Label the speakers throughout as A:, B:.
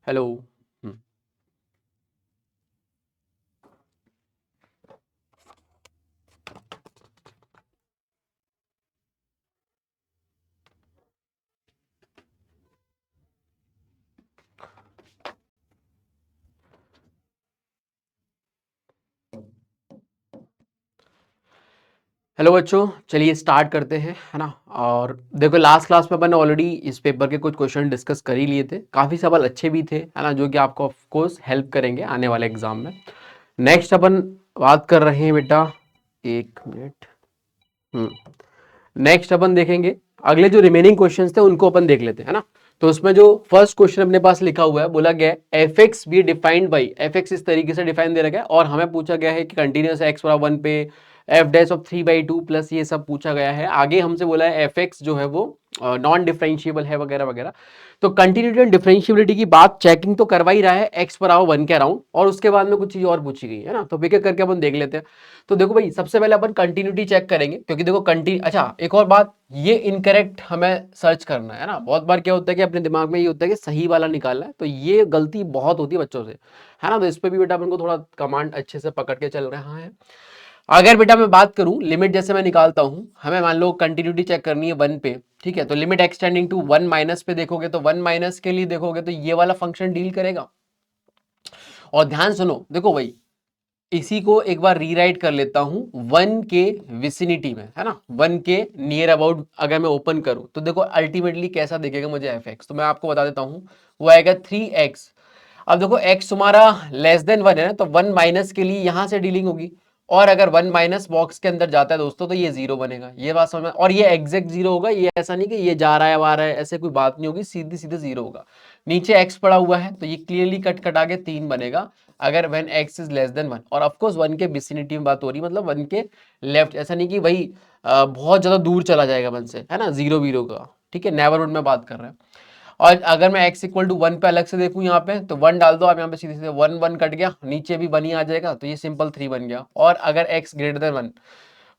A: Hello. Hello बच्चों, चलिए start करते हैं, है ना। और देखो, लास्ट क्लास में अपन ऑलरेडी इस पेपर के कुछ क्वेश्चन डिस्कस कर ही लिए थे। काफ़ी सवाल अच्छे भी थे, है ना, जो कि आपको ऑफ कोर्स हेल्प करेंगे आने वाले एग्जाम में। नेक्स्ट अपन बात कर रहे हैं बेटा, एक मिनट। नेक्स्ट अपन देखेंगे अगले जो रिमेनिंग क्वेश्चंस थे उनको अपन देख लेते हैं, है ना। तो उसमें जो फर्स्ट क्वेश्चन अपने पास लिखा हुआ है, बोला गया है F x be defined by, F x इस तरीके से डिफाइन दे रखा है और हमें पूछा गया है कि कंटिन्यूस एक्स बराबर 1 पे एफ डैश ऑफ 3/2 प्लस ये सब पूछा गया है। आगे हमसे बोला है एफ एक्स जो है वो नॉन डिफरेंशिएबल है वगैरह वगैरह। तो कंटिन्यूटी एंड डिफरेंशिएबिलिटी की बात चेकिंग तो करवा ही रहा है एक्स बराबर 1 के अराउंड, और उसके बाद में कुछ चीज और पूछी गई है ना। तो एक एक करके अपन देख लेते हैं। तो देखो भाई, सबसे पहले अपन कंटिन्यूटी चेक करेंगे, क्योंकि देखो अच्छा एक और बात, ये इनकरेक्ट हमें सर्च करना है ना। बहुत बार क्या होता है कि अपने दिमाग में ये होता है कि सही वाला निकालना है, तो ये गलती बहुत होती है बच्चों से, है ना। तो इस पे भी बेटा अपन को थोड़ा कमांड अच्छे से पकड़ के चल रहा है। अगर बेटा मैं बात करूं लिमिट, जैसे मैं निकालता हूं, हमें मान लो कंटिन्यूटी चेक करनी है 1 पे, ठीक है। तो लिमिट एक्सटेंडिंग टू 1 माइनस पे देखोगे, तो 1 माइनस के लिए देखोगे तो ये वाला फंक्शन डील करेगा। और ध्यान सुनो, देखो भाई, इसी को एक बार रीराइट कर लेता हूं 1 के विसिनिटी में, है ना। 1 के नियर अबाउट अगर मैं ओपन करूं तो देखो अल्टीमेटली कैसा दिखेगा मुझे एफ एक्स। तो मैं आपको बता देता हूं, वो आएगा 3x। अब देखो x तुम्हारा लेस देन 1 है ना, तो 1 माइनस के लिए यहां से डीलिंग होगी। और अगर 1 माइनस बॉक्स के अंदर जाता है दोस्तों, तो ये जीरो बनेगा। ये बात समझ में, और ये एग्जैक्ट जीरो होगा, ये ऐसा नहीं कि ये जा रहा है आ रहा है, ऐसे कोई बात नहीं होगी, सीधी सीधे जीरो होगा। नीचे x पड़ा हुआ है, तो ये क्लियरली कट कटा के 3 बनेगा अगर when x is less then 1। और ऑफकोर्स 1 के विसिनिटी में बात हो रही, मतलब 1 के लेफ्ट, ऐसा नहीं कि भाई बहुत ज्यादा दूर चला जाएगा 1 से, है ना, जीरो वीरो का, ठीक है, नेबरहुड में बात कर रहे हैं। और अगर मैं x इक्वल टू 1 पे अलग से देखूं यहाँ पे, तो 1 डाल दो आप यहाँ पे, सीधे सीधे 1 1 कट गया, नीचे भी 1 ही आ जाएगा, तो ये सिंपल 3 बन गया। और अगर x ग्रेटर देन 1,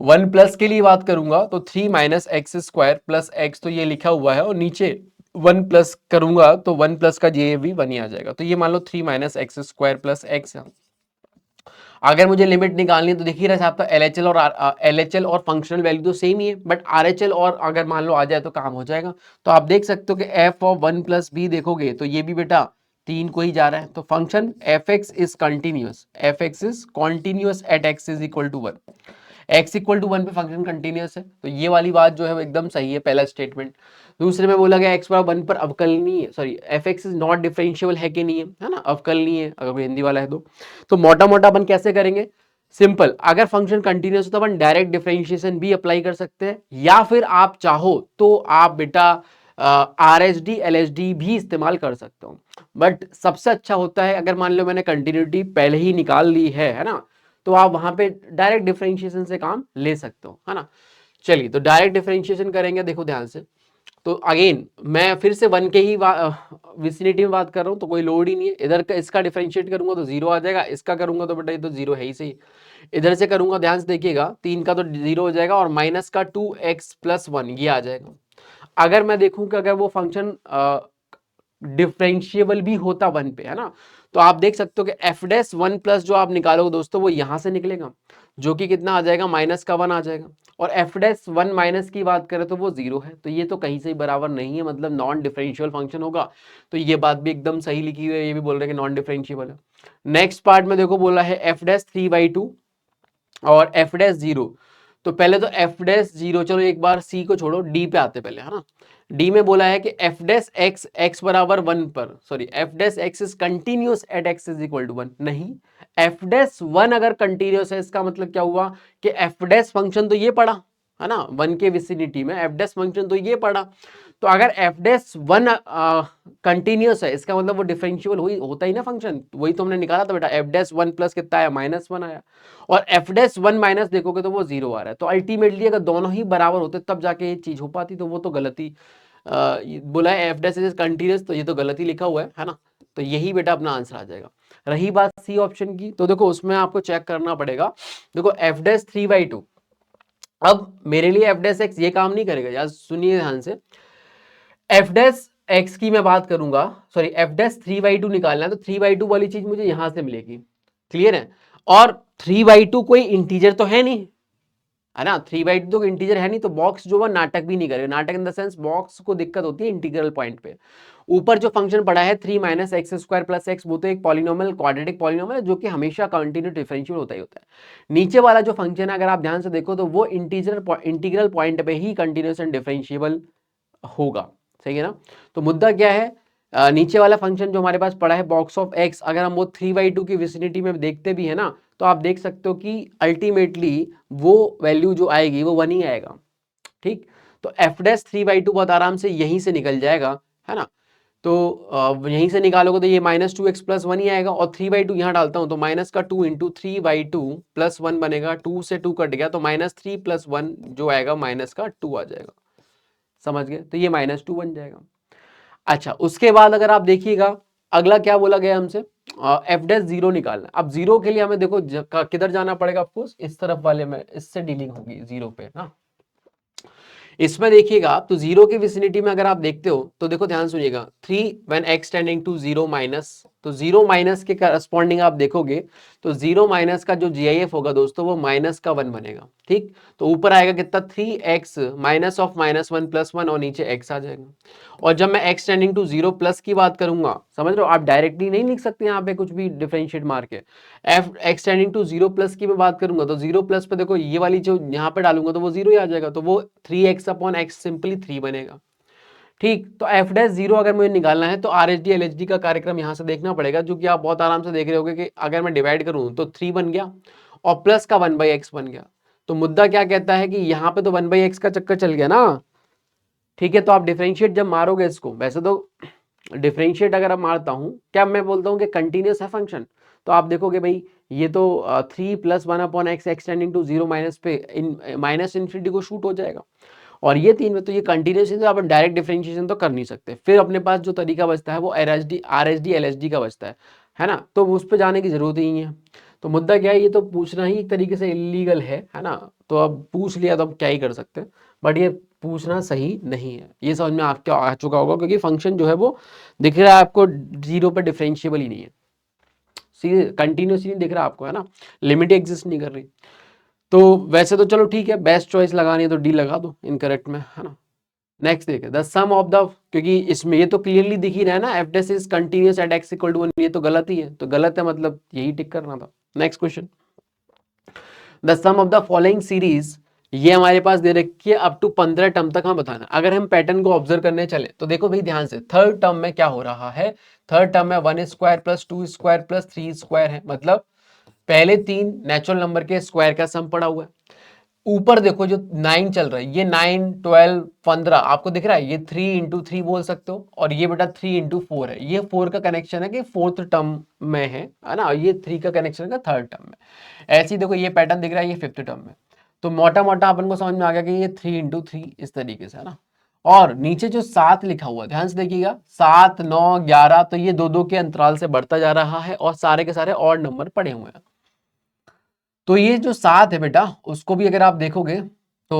A: 1 प्लस के लिए बात करूंगा तो 3 minus x square plus x, तो ये लिखा हुआ है, और नीचे 1 प्लस करूंगा तो 1 प्लस का ये भी 1 ही आ जाएगा। तो ये मान लो 3 minus x square plus x. अगर मुझे लिमिट निकालनी है तो देखिए रहा साहब, तो एलएचएल और फंक्शनल वैल्यू तो सेम ही है, बट आरएचएल और अगर मान लो आ जाए तो काम हो जाएगा। तो आप देख सकते हो कि एफ ऑफ 1 प्लस बी देखोगे तो ये भी बेटा 3 को ही जा रहा है। तो function F X is continuous, F X is continuous at X is equal to 1। X equal to 1 पे फंक्शन कंटिन्यूस है, तो ये वाली बात जो है वो एकदम सही है, पहला स्टेटमेंट। दूसरे में बोला गया एक्स बराबर 1 पर अवकलनीय है, sorry F X is not differentiable है कि नहीं है ना, अवकलनीय है अगर कोई हिंदी वाला है तो मोटा मोटा अपन कैसे करेंगे, सिंपल, अगर फंक्शन कंटिन्यूस है तो अपन डायरेक्ट डिफरेंशिएशन भी अप्लाई कर सकते हैं, या फिर आप चाहो तो आप बेटा R H D L H D भी इस्तेमाल कर सकते हो। बट सबसे अच्छा होता है अगर मान लो मैंने कंटिन्यूटी पहले ही निकाल ली है ना, तो आप वहां पे डायरेक्ट डिफरेंशिएशन से काम ले सकते हो, है ना। चलिए, तो डायरेक्ट डिफरेंशिएशन करेंगे, देखो ध्यान से। तो अगेन मैं फिर से 1 के ही विसिनिटी में बात कर रहा हूं, तो कोई लोड ही नहीं है। इधर का इसका डिफरेंशिएट करूंगा तो जीरो आ जाएगा, इसका करूंगा तो बेटा ये तो जीरो है ही सही। इधर से करूंगा, ध्यान से देखिएगा, 3 का तो जीरो हो जाएगा, और माइनस का 2x प्लस 1 ये आ जाएगा। अगर मैं देखूं कि अगर वो फंक्शन डिफरेंशिएबल भी होता 1 पे, है ना, तो आप देख सकते हो कि एफ डैश 1 प्लस जो आप निकालोगे दोस्तों, वो यहां से निकलेगा, जो कि कितना आ जाएगा, माइनस का 1 आ जाएगा। और एफ डैश 1 माइनस की बात करें तो वो जीरो है, तो ये तो कहीं से ही बराबर नहीं है, मतलब नॉन डिफरेंशियल फंक्शन होगा। तो ये बात भी एकदम सही लिखी हुई है, ये भी बोल रहे हैं कि नॉन डिफरेंशिएबल है। नेक्स्ट पार्ट में देखो बोला है एफ डैश 3/2 और एफ डैश जीरो। तो पहले तो एफ डैश जीरो, चलो एक बार सी को छोड़ो, डी पे आते पहले, है ना। डी में बोला है कि एफ डैश एक्स एक्स बराबर 1 पर, sorry F dash X is continuous at X is equal to 1, नहीं, एफ डैश 1 अगर कंटिन्यूस है, इसका मतलब क्या हुआ कि एफ डैश फंक्शन तो ये पड़ा, है ना, 1 के विसिनिटी में एफ डैश फंक्शन तो ये पड़ा। तो अगर एफ डैश 1 कंटिन्यूस है, इसका मतलब वो डिफरेंशिएबल हुई होता ही ना फंक्शन, वही तो हमने निकाला था बेटा, एफ डैश 1 प्लस कितना आया, -1 आया। और एफ डैश 1 माइनस देखोगे तो वो जीरो आ रहा है। तो अल्टीमेटली अगर दोनों ही बराबर होते तब जाके ये चीज हो पाती, तो वो तो गलती बोला है एफ डैश इज कंटिन्यूस, तो ये तो गलती लिखा हुआ है ना। तो यही बेटा अपना आंसर आ जाएगा। रही बात सी ऑप्शन की, तो देखो उसमें आपको चेक करना पड़ेगा। देखो एफ डैश 3/2, अब मेरे लिए एफ डैश एक्स ये काम नहीं करेगा यार, सुनिए ध्यान से। एफ डैश एक्स की मैं बात करूंगा, सॉरी एफ डैश 3/2 निकालना है, तो 3/2 वाली चीज मुझे यहां से मिलेगी, क्लियर है। और 3/2 कोई इंटीजर तो है नहीं, है ना, 3/2 तो इंटीजर है नहीं, तो बॉक्स जो है नाटक भी नहीं करेगा। नाटक इन द सेंस बॉक्स को दिक्कत होती है इंटीग्रल पॉइंट पे। ऊपर जो फंक्शन पड़ा है 3 minus x square plus x, वो तो एक पॉलिनोमियल, क्वाड्रेटिक पॉलिनोमियल है जो कि हमेशा कंटिन्यू डिफरेंशियल होता ही होता है। नीचे वाला जो फंक्शन है अगर आप ध्यान से देखो तो वो इंटीग्रल पॉइंट पे ही कंटिन्यूस एंड डिफरेंशिएबल होगा, सही है ना। तो मुद्दा क्या है, नीचे वाला फंक्शन जो हमारे पास पड़ा है बॉक्स ऑफ एक्स, अगर हम वो 3/2 की विसिनिटी में देखते भी है ना, तो आप देख सकते हो कि अल्टीमेटली वो वैल्यू जो आएगी वो 1 ही आएगा, ठीक। तो एफ डैश 3/2 बहुत आराम से यहीं से निकल जाएगा, है ना। तो यहीं से निकालोगे तो ये -2x प्लस 1 ही आएगा, और 3/2 यहाँ डालता हूं तो माइनस का 2 इंटू 3/2 प्लस 1 बनेगा, 2 से 2 कट गया तो -3 प्लस 1 जो आएगा माइनस का 2 आ जाएगा, समझ गए, तो ये -2 बन जाएगा। अच्छा, उसके बाद अगर आप देखिएगा अगला क्या बोला गया हमसे, एफ डैश 0 निकालना। अब 0 के लिए हमें देखो किधर जाना पड़ेगा, ऑफकोर्स इस तरफ वाले में, इससे डीलिंग होगी 0 पे ना। इसमें देखिएगा आप तो 0 की विसिनिटी में अगर आप देखते हो तो देखो ध्यान सुनिएगा, 3 when x tending to 0 minus, तो 0 माइनस के करस्पॉन्डिंग आप देखोगे तो 0 माइनस का जो GIF होगा दोस्तों वो माइनस का 1 बनेगा, ठीक। तो ऊपर आएगा कितना 3x माइनस ऑफ -1 प्लस 1 और नीचे x आ जाएगा। और जब मैं x टेंडिंग टू 0 प्लस की बात करूंगा, समझ रहे हो, आप डायरेक्टली नहीं लिख सकते यहाँ पे कुछ भी डिफरेंशिएट मार के। F X tending to 0 plus की मैं बात करूंगा तो 0 प्लस पे देखो ये वाली जो यहाँ पे डालूंगा तो वो 0 ही आ जाएगा, तो वो 3x अपॉन एक्स सिंपली 3 बनेगा, ठीक। तो एफ डैश 0 अगर मुझे निकालना है तो RHD LHD का कार्यक्रम यहाँ से देखना पड़ेगा, जो कि आप बहुत आराम से देख रहे होगे कि अगर मैं डिवाइड करूँ तो 3 बन गया और प्लस का 1/x बन गया। तो मुद्दा क्या कहता है कि यहाँ पे तो 1/x का चक्कर चल गया ना, ठीक है। तो आप डिफरेंशिएट जब मारोगे इसको, वैसे तो डिफरेंशिएट अगर आप मारता हूँ, क्या मैं बोलता हूँ कि कंटिन्यूस है फंक्शन, तो आप देखोगे भाई ये तो 3 plus 1 upon X X tending to 0 minus पे माइनस इन्फिनिटी को शूट हो जाएगा। और ये 3 में तो ये कंटिन्यूस है, तो आप डायरेक्ट डिफरेंशिएशन तो कर नहीं सकते। फिर अपने पास जो तरीका बचता है वो RHD LHD का बचता है ना, तो उस पर जाने की जरूरत ही नहीं है। तो मुद्दा क्या है, ये तो पूछना ही एक तरीके से इलीगल है ना। तो अब पूछ लिया तो अब क्या ही कर सकते हैं, बट ये पूछना सही नहीं है, ये समझ में आपको आ चुका होगा, क्योंकि फंक्शन जो है वो दिख रहा है आपको 0 पर डिफरेंशिएबल ही नहीं है, सीधे कंटिन्यूस ही नहीं दिख रहा आपको, है ना, लिमिट एग्जिस्ट नहीं कर रही। तो वैसे तो चलो ठीक है, बेस्ट चॉइस लगानी है तो डी लगा दो इनकरेक्ट में, है ना। नेक्स्ट देखिए द सम ऑफ द, क्योंकि इसमें ये तो क्लियरली दिख ही रहा है ना, F dash is continuous at x equal to 1, ये तो गलत ही है, तो गलत है मतलब यही टिक करना था। Next question, the sum of the following series, ये हमारे पास दे रखी है अप टू 15 टर्म तक, हम बताना। अगर हम पैटर्न को ऑब्जर्व करने चले तो देखो भाई ध्यान से, थर्ड टर्म में क्या हो रहा है, थर्ड टर्म में 1 square plus 2 square plus 3 square है, मतलब पहले 3 नेचुरल नंबर के स्क्वायर का सम पड़ा हुआ है। ऊपर देखो जो 9 चल रहा है, ये 9 12 15 आपको दिख रहा है, ये 3 इंटू 3 बोल सकते हो, और ये बेटा 3 इंटू 4 है, ये 4 का कनेक्शन है कि फोर्थ टर्म में है ना, ये 3 का कनेक्शन है थर्ड टर्म में। ऐसे ही देखो ये पैटर्न दिख रहा है, ये फिफ्थ टर्म में। तो मोटा मोटा अपन को समझ में आ गया कि ये 3 इंटू 3 इस तरीके से, है ना। और नीचे जो 7 लिखा हुआ है ध्यान से देखिएगा, 7 9 11, तो ये दो दो के अंतराल से बढ़ता जा रहा है और सारे के सारे ऑड नंबर पड़े हुए हैं। तो ये जो 7 है बेटा, उसको भी अगर आप देखोगे तो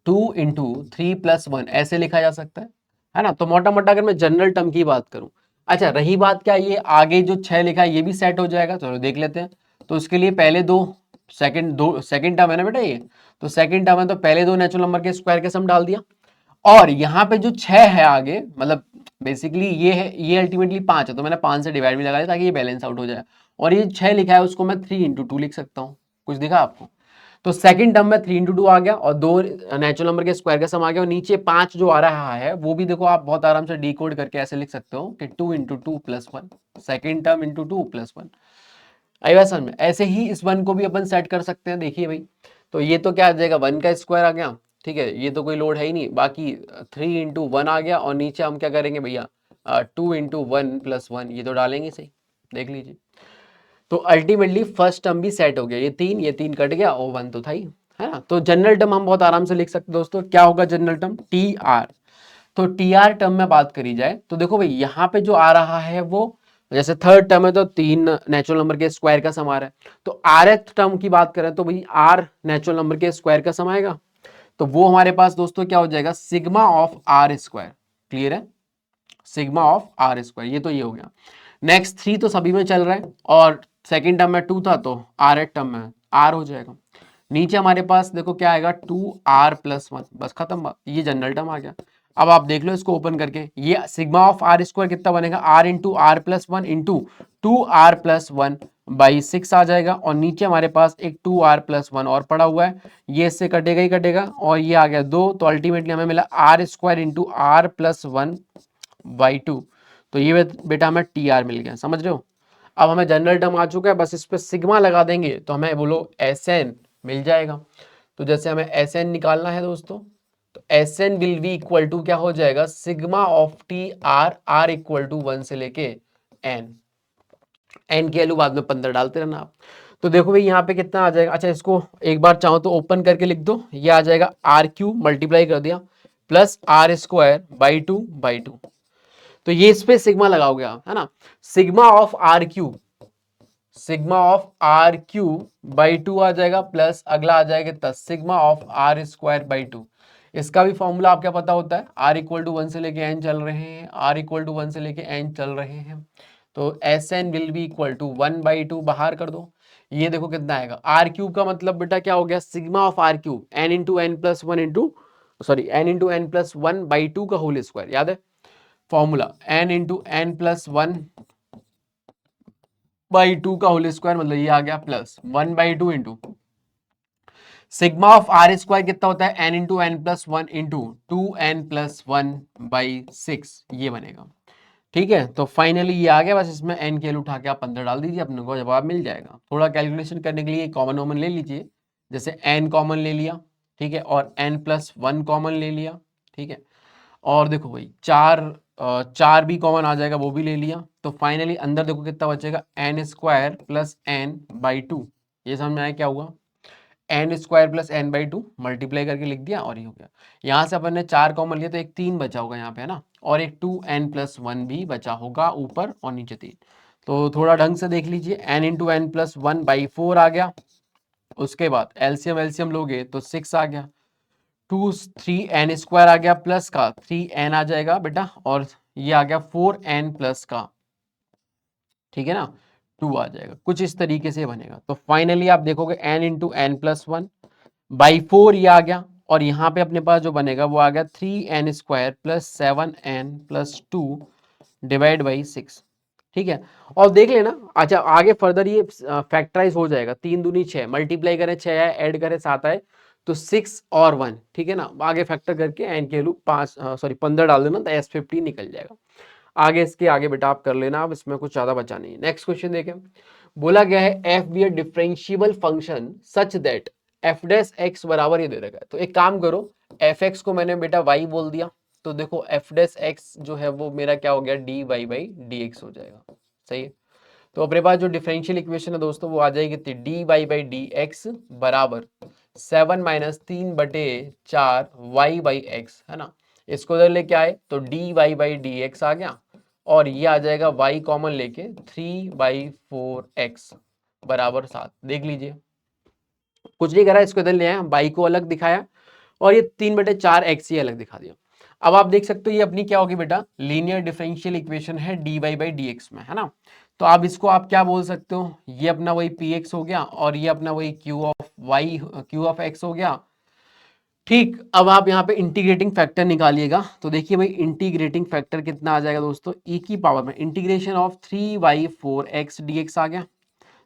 A: 2 इंटू 3 प्लस 1 ऐसे लिखा जा सकता है ना। तो मोटा मोटा अगर मैं जनरल टर्म की बात करूं, अच्छा रही बात क्या, ये आगे जो 6 लिखा है ये भी सेट हो जाएगा, चलो देख लेते हैं। तो उसके लिए पहले दो सेकंड टर्म है ना बेटा ये, तो सेकंड टर्म है तो पहले दो नेचुरल नंबर के स्क्वायर के सम डाल दिया, और यहाँ पे जो 6 है आगे, मतलब बेसिकली ये है, ये अल्टीमेटली 5 है, तो मैंने 5 से डिवाइड भी लगा दिया ताकि ये बैलेंस आउट हो जाए। और ये 6 लिखा है उसको मैं 3 इंटू 2 लिख सकता हूँ, कुछ दिखा आपको। तो सेकंड टर्म में 3 इंटू 2 आ गया और दो नेचुरल नंबर के स्क्वायर का सम आ गया, और नीचे 5 जो आ रहा है वो भी देखो आप बहुत आराम से डिकोड करके ऐसे लिख सकते हो कि 2 into 2 plus 1, second term into 2 plus 1। आई बात समझ में। ऐसे ही इस 1 को भी अपन सेट कर सकते हैं, देखिए भाई। तो ये तो क्या आ जाएगा, 1 का स्क्वायर आ गया, ठीक है, ये तो कोई लोड है ही नहीं, बाकी 3 इंटू 1 आ गया, और नीचे हम क्या करेंगे भैया 2 इंटू 1 प्लस 1, ये तो डालेंगे सही, देख लीजिए। तो अल्टीमेटली फर्स्ट टर्म भी सेट हो गया, ये तीन कट गया और 1 तो था ही, है ना। तो जनरल टर्म हम बहुत आराम से लिख सकते हैं दोस्तों, क्या होगा जनरल टर्म, टी आर। तो टी आर टर्म में बात करी जाए तो देखो भाई यहाँ पे जो आ रहा है वो, जैसे थर्ड टर्म है तो 3 नेचुरल नंबर के स्क्वायर का सम आ रहा है, तो आरथ टर्म की बात करें तो भाई आर नेचुरल नंबर के स्क्वायर का सम आएगा। तो वो हमारे पास दोस्तों क्या हो जाएगा, sigma of are square, clear है, सिग्मा ऑफ आर स्क्वायर, ये तो ये हो गया। नेक्स्ट 3 तो सभी में चल रहा है और सेकेंड टर्म में 2 था तो आर एट टर्म में आर हो जाएगा। नीचे हमारे पास देखो क्या आएगा 2r+1, बस खत्म बात, ये जनरल टर्म आ गया। अब आप देख लो इसको ओपन करके, ये सिग्मा ऑफ आर स्क्वायर कितना बनेगा, r into R plus one into 2r+1/6 आ जाएगा और नीचे हमारे पास एक 2r+1 और पड़ा हुआ है, ये इससे कटेगा ही कटेगा और ये आ गया 2, तो अल्टीमेटली हमें मिला r स्क्वायर इंटू r+1/2। तो ये बेटा हमें टी आर मिल गया, समझ रहे हो। अब हमें जनरल टर्म आ चुका है, बस इस पे सिग्मा लगा देंगे तो हमें बोलो एस एन मिल जाएगा। तो जैसे हमें एस एन निकालना है दोस्तों, तो S N will be equal to क्या हो जाएगा, sigma of T R, R equal to 1 से लेके एन, एन की वैल्यू बाद में 15 डालते रहना आप। तो देखो भाई यहाँ पे कितना आ जाएगा, अच्छा इसको एक बार चाहो तो ओपन करके लिख दो, ये आ जाएगा आर क्यूब मल्टीप्लाई कर दिया plus r square by two, तो ये इस पे सिग्मा लगाओगे आप, है ना, sigma of are cube, sigma of are cube by two आ जाएगा प्लस अगला आ जाएगा 10 sigma of are square by two. इसका भी फॉर्मूला आप क्या पता होता है, आर इक्वल टू 1 से लेके एन चल रहे हैं, आर इक्वल टू 1 से लेके एन चल रहे हैं, तो S N will be equal to 1/2 बाहर कर दो। ये देखो कितना आएगा, आर क्यूब का मतलब बेटा क्या हो गया, sigma of are cube N into N plus one into sorry N into N plus 1/2 का होल स्क्वायर, याद है formula, N into N plus 1/2 का होल स्क्वायर, मतलब ये आ गया plus 1/2 into sigma of are square कितना होता है, N into N plus 1 into 2n+1/6, ये बनेगा। ठीक है, तो फाइनली ये आ गया, बस इसमें एन के उठा के आप 15 डाल दीजिए, अपने को जवाब मिल जाएगा। थोड़ा कैलकुलेशन करने के लिए कॉमन वॉमन ले लीजिए, जैसे एन कॉमन ले लिया, ठीक है, और n+1 कॉमन ले लिया, ठीक है, और देखो भाई चार भी कॉमन आ जाएगा, वो भी ले लिया, तो फाइनली अंदर देखो कितना बचेगा, N square plus N by two, ये समझ में आया क्या हुआ, N square plus N by two multiply करके लिख दिया और ये हो गया। यहाँ से अपन ने 4 कॉमन लिया तो एक 3 बचा होगा यहाँ पे, है ना, और एक 2n+1 भी बचा होगा ऊपर और नीचे 3। तो थोड़ा ढंग से देख लीजिए, n इंटू एन प्लस 1/4 आ गया, उसके बाद एलसीएम एलसीएम लोगे तो 6 आ गया, 3n स्क्वायर आ गया प्लस का 3n आ जाएगा बेटा, और ये आ गया 4n प्लस का, ठीक है ना, 2 आ जाएगा, कुछ इस तरीके से बनेगा। तो फाइनली आप देखोगे n इंटू एन प्लस 1/4 ये आ गया, और यहाँ पे अपने पास जो बनेगा वो आ गया 3n square plus 7n plus 2 divide by 6, ठीक है। और देख लेना, अच्छा आगे फर्दर ये फैक्टराइज हो जाएगा, 3 दूनी 6, मल्टीप्लाई करें 6 आए, ऐड करें 7 आए, तो 6 और 1, ठीक है ना, आगे फैक्टर करके एन के वैल्यू 15 डाल देना, तो S50 निकल जाएगा। आगे इसके आगे बेटा आप कर लेना, अब इसमें कुछ ज्यादा बचा नहीं है। नेक्स्ट क्वेश्चन देखें, बोला गया है F be a differentiable function such that F dash X बराबर ये दे रखा है। तो एक काम करो, एफ एक्स को मैंने बेटा वाई बोल दिया, तो देखो एफ डैश एक्स जो है वो मेरा क्या हो गया, D Y by D X हो जाएगा, सही है। तो अपने पास जो डिफरेंशियल इक्वेशन है दोस्तों वो आ जाएगी D Y by D X बराबर 7-3/4 वाई बाई एक्स, है ना। इसको इधर लेके आए तो d Y by D x आ गया, और ये आ जाएगा y कॉमन लेके 3/4x बराबर 7। देख लीजिए कुछ नहीं करा, इसको इधर ले आया, y को अलग दिखाया और ये 3/4x ही अलग दिखा दिया। अब आप देख सकते हो ये अपनी क्या होगी बेटा, लीनियर डिफरेंशियल इक्वेशन है dy बाई dx में, है ना। तो आप इसको आप क्या बोल सकते हो, ये अपना वही px हो गया और ये अपना वही q ऑफ x हो गया, ठीक। अब आप यहाँ पे इंटीग्रेटिंग फैक्टर निकालिएगा, तो देखिए भाई इंटीग्रेटिंग फैक्टर कितना आ जाएगा दोस्तों, e की पावर में इंटीग्रेशन ऑफ 3/4x dx आ गया,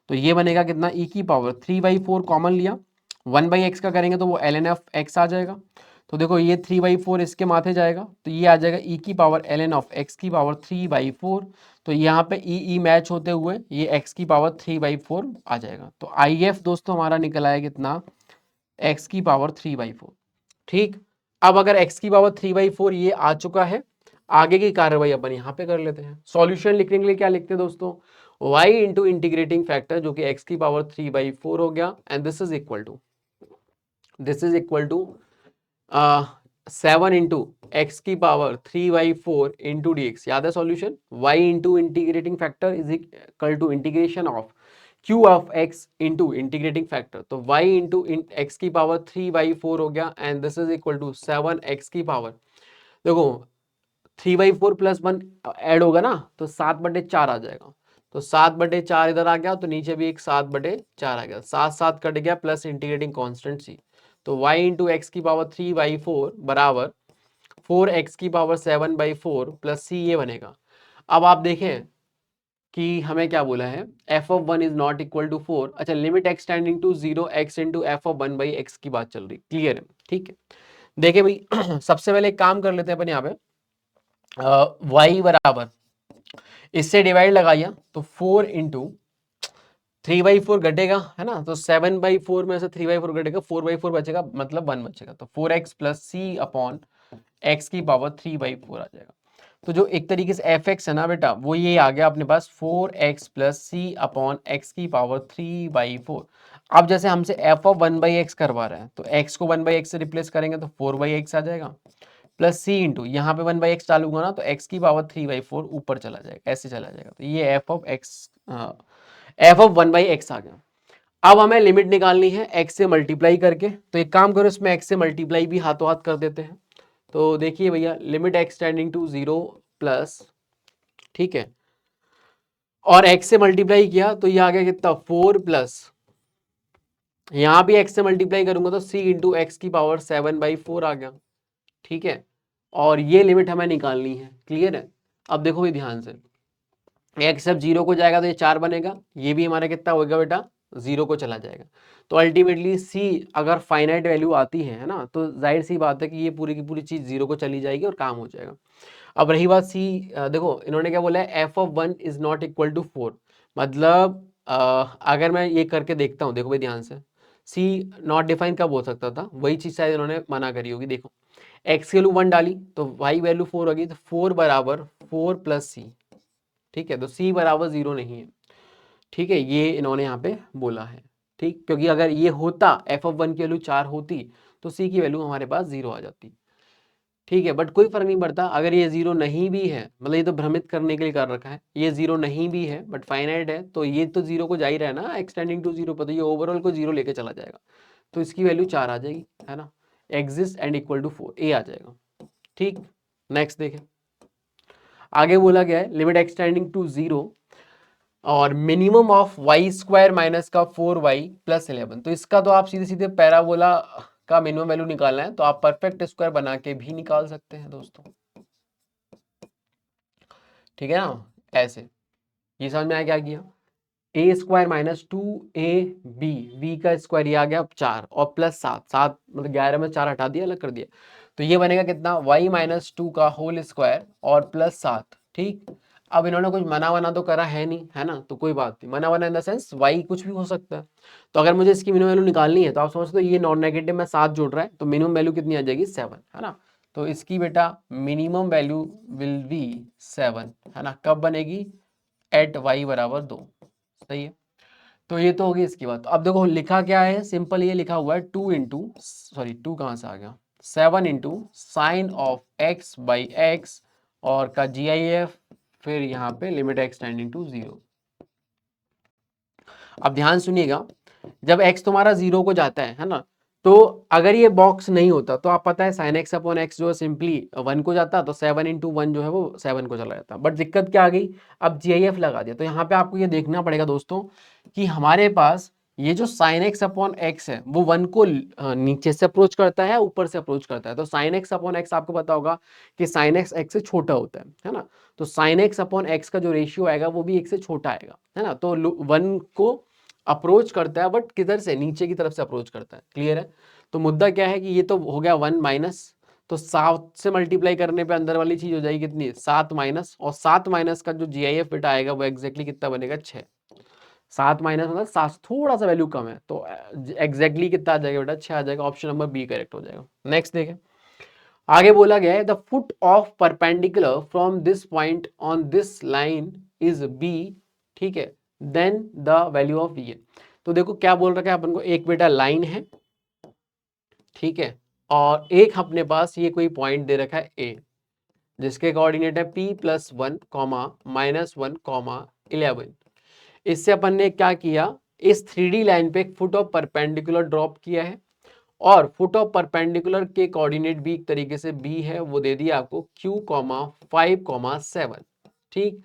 A: तो ये बनेगा कितना, e की पावर 3/4 कॉमन लिया, 1/x का करेंगे तो वो ln ऑफ x आ जाएगा। तो देखो ये 3/4 इसके माथे जाएगा, तो ये आ जाएगा e की पावर ln ऑफ x की पावर 3/4, तो यहाँ पे e मैच होते हुए ये x की पावर 3/4 आ जाएगा। तो IF दोस्तों हमारा निकल आया कितना, x की पावर 3/4, ठीक। अब अगर x की पावर 3/4 ये आ चुका है, आगे की कार्रवाई अपन यहाँ पे कर लेते हैं। सॉल्यूशन लिखने के लिए क्या लिखते हैं दोस्तों, y इंटू इंटीग्रेटिंग फैक्टर जो कि x की पावर 3/4 हो गया, and this is equal to 7 into X की पावर 3/4 इंटू डी एक्स, याद है solution, y into integrating factor is equal to integration of q of x into integrating factor, तो y into X की power 3/4 हो गया, and this is equal to 7x की power, देखो 3/4 plus 1 add होगा ना तो 7/4 आ जाएगा। तो 7/4 इधर आ गया तो नीचे भी एक 7/4 आ गया, 7 कट गया प्लस इंटीग्रेटिंग कांस्टेंट c। तो y इंटू एक्स की पावर 3/4 बराबर 4x की पावर 7/4 प्लस c ये बनेगा। अब आप देखें कि हमें क्या बोला है, f of 1 is not equal to 4। अच्छा, limit X tending to 0 x into F of 1/x की बात चल रही, क्लियर है? ठीक है, देखिए भाई सबसे पहले एक काम कर लेते हैं अपन यहाँ पे, y बराबर इससे डिवाइड लगाइए तो 4 इंटू 3/4 घटेगा है ना, तो 7/4 में से 3/4 घटेगा, 4/4 बचेगा, मतलब 1 बचेगा, तो 4x प्लस सी अपॉन एक्स की पावर 3/4 आ जाएगा। तो जो एक तरीके से एफ एक्स है ना बेटा, वो ये आ गया अपने पास 4x प्लस सी अपॉन एक्स की पावर 3/4। अब जैसे हमसे एफ ऑफ 1/x करवा रहा है तो x को 1/x से रिप्लेस करेंगे तो 4/x आ जाएगा, प्लस सी इंटू यहाँ पे 1/x डालूंगा ना तो x की पावर 3/4 ऊपर चला जाएगा, ऐसे चला जाएगा। तो ये एफ ऑफ 1/x आ गया। अब हमें लिमिट निकालनी है x से मल्टीप्लाई करके, तो एक काम करो इसमें x से मल्टीप्लाई भी हाथों हाथ कर देते हैं। तो देखिए भैया, limit x tending to 0 plus, ठीक है, और x से मल्टीप्लाई किया तो ये आ गया कितना, 4 प्लस, यहां भी x से मल्टीप्लाई करूंगा तो c इंटू एक्स की पावर 7/4 आ गया, ठीक है। और ये लिमिट हमें निकालनी है, क्लियर है? अब देखो भी ध्यान से, x जब 0 को जाएगा तो ये 4 बनेगा, ये भी हमारा कितना होगा बेटा, 0 को चला जाएगा। तो अल्टीमेटली c अगर फाइनाइट वैल्यू आती है ना, तो जाहिर सी बात है कि ये पूरी की पूरी चीज 0 को चली जाएगी और काम हो जाएगा। अब रही बात c, देखो इन्होंने क्या बोला है, f of 1 is not equal to 4, मतलब अगर मैं ये करके देखता हूँ, देखो भाई ध्यान से, c नॉट डिफाइन कब हो सकता था, वही चीज शायद इन्होंने मना करी होगी। देखो x की वैल्यू 1 डाली तो y वैल्यू 4 होगी, तो 4 बराबर 4 प्लस सी, ठीक है, तो c बराबर 0 नहीं है, ठीक है, ये इन्होंने यहाँ पे बोला है, ठीक, क्योंकि अगर ये होता f ऑफ 1 की वैल्यू 4 होती तो c की वैल्यू हमारे पास 0 आ जाती, ठीक है। बट कोई फर्क नहीं पड़ता, अगर ये 0 नहीं भी है, मतलब ये तो भ्रमित करने के लिए कर रखा है, ये 0 नहीं भी है बट फाइनाइट है, तो ये तो 0 को जा ही रहा है ना, एक्सटेंडिंग टू 0 पर, तो ये ओवरऑल को 0 लेके चला जाएगा, तो इसकी वैल्यू 4 आ जाएगी, है ना, एग्जिस्ट एंड इक्वल टू 4 ए आ जाएगा, ठीक। नेक्स्ट देखें, आगे बोला गया है लिमिट एक्सटेंडिंग टू 0 और minimum of Y square minus का 4y प्लस 11। तो इसका तो आप सीधे सीधे पैराबोला का मिनिमम वैल्यू निकालना है तो आप परफेक्ट स्क्वायर बना के भी निकाल सकते हैं दोस्तों, ठीक है ना, ऐसे। ये समझ में आया क्या किया, ए स्क्वायर माइनस 2ab, बी का स्क्वायर ये आ गया 4 और प्लस 7 मतलब 11 में 4 हटा दिया, अलग कर दिया, तो ये बनेगा कितना, y माइनस 2 का होल स्क्वायर और प्लस 7, ठीक। अब इन्होंने कुछ मना वना तो करा है नहीं, है ना, तो कोई बात नहीं, मना वना इन द सेंस y कुछ भी हो सकता है। तो अगर मुझे इसकी मिनिमम वैल्यू निकालनी है तो आप समझते हो ये नॉन नेगेटिव में 7 जुड़ रहा है, तो मिनिमम वैल्यू कितनी आ जाएगी, 7, है ना। तो इसकी बेटा मिनिमम वैल्यू विल बी 7, है ना, कब बनेगी, एट y बराबर 2, सही है। तो ये तो होगी इसकी बात। अब देखो लिखा क्या है, सिंपल ये लिखा हुआ है 2 कहाँ से आ गया, 7 into sine of x by x और का GIF, फिर यहाँ पे लिमिट x टेंडिंग टू 0। अब ध्यान सुनिएगा, जब x तुम्हारा 0 को जाता है ना, तो अगर ये बॉक्स नहीं होता तो आप पता है साइन एक्स अपॉन एक्स जो है सिंपली 1 को जाता, तो 7 इंटू 1 जो है वो 7 को चला जाता। बट दिक्कत क्या आ गई, अब GIF लगा दिया, तो यहाँ पे आपको ये देखना पड़ेगा दोस्तों कि हमारे पास ये जो साइन एक्स अपॉन एक्स है वो 1 को नीचे से अप्रोच करता है, ऊपर से अप्रोच करता है। तो साइन एक्स अपॉन एक्स आपको पता होगा कि साइन एक्स एक्स से छोटा होता है ना, तो साइन एक्स अपॉन एक्स का जो रेशियो आएगा वो भी एक से छोटा आएगा, है ना। तो 1 को अप्रोच करता है बट किधर से, नीचे की तरफ से अप्रोच करता है, क्लियर है। तो मुद्दा क्या है कि ये तो हो गया 1 माइनस, तो 7 से मल्टीप्लाई करने पे अंदर वाली चीज हो जाएगी कितनी, 7 माइनस, और 7 माइनस का जो GIF बेटा आएगा वो एग्जैक्टली कितना बनेगा, 6। 7 माइनस मतलब 7 थोड़ा सा वैल्यू कम है, तो एग्जैक्टली कितना आ जाएगा बेटा, 6 आ जाएगा, ऑप्शन नंबर बी करेक्ट हो जाएगा। नेक्स्ट देखें, आगे बोला गया है the foot of perpendicular from this point on this line is B, ठीक है, देन द वैल्यू ऑफ ये। तो देखो क्या बोल रखा है अपन को, एक बेटा लाइन है, ठीक है, और एक अपने पास ये कोई पॉइंट दे रखा है ए, जिसके कोऑर्डिनेट है p plus 1 comma minus 1 comma 11। इससे अपन ने क्या किया, इस 3D लाइन पे एक फुट ऑफ परपेंडिकुलर ड्रॉप किया है और फुट ऑफ परपेंडिकुलर के कोऑर्डिनेट भी एक तरीके से बी है, वो दे दिया आपको q,5,7। ठीक,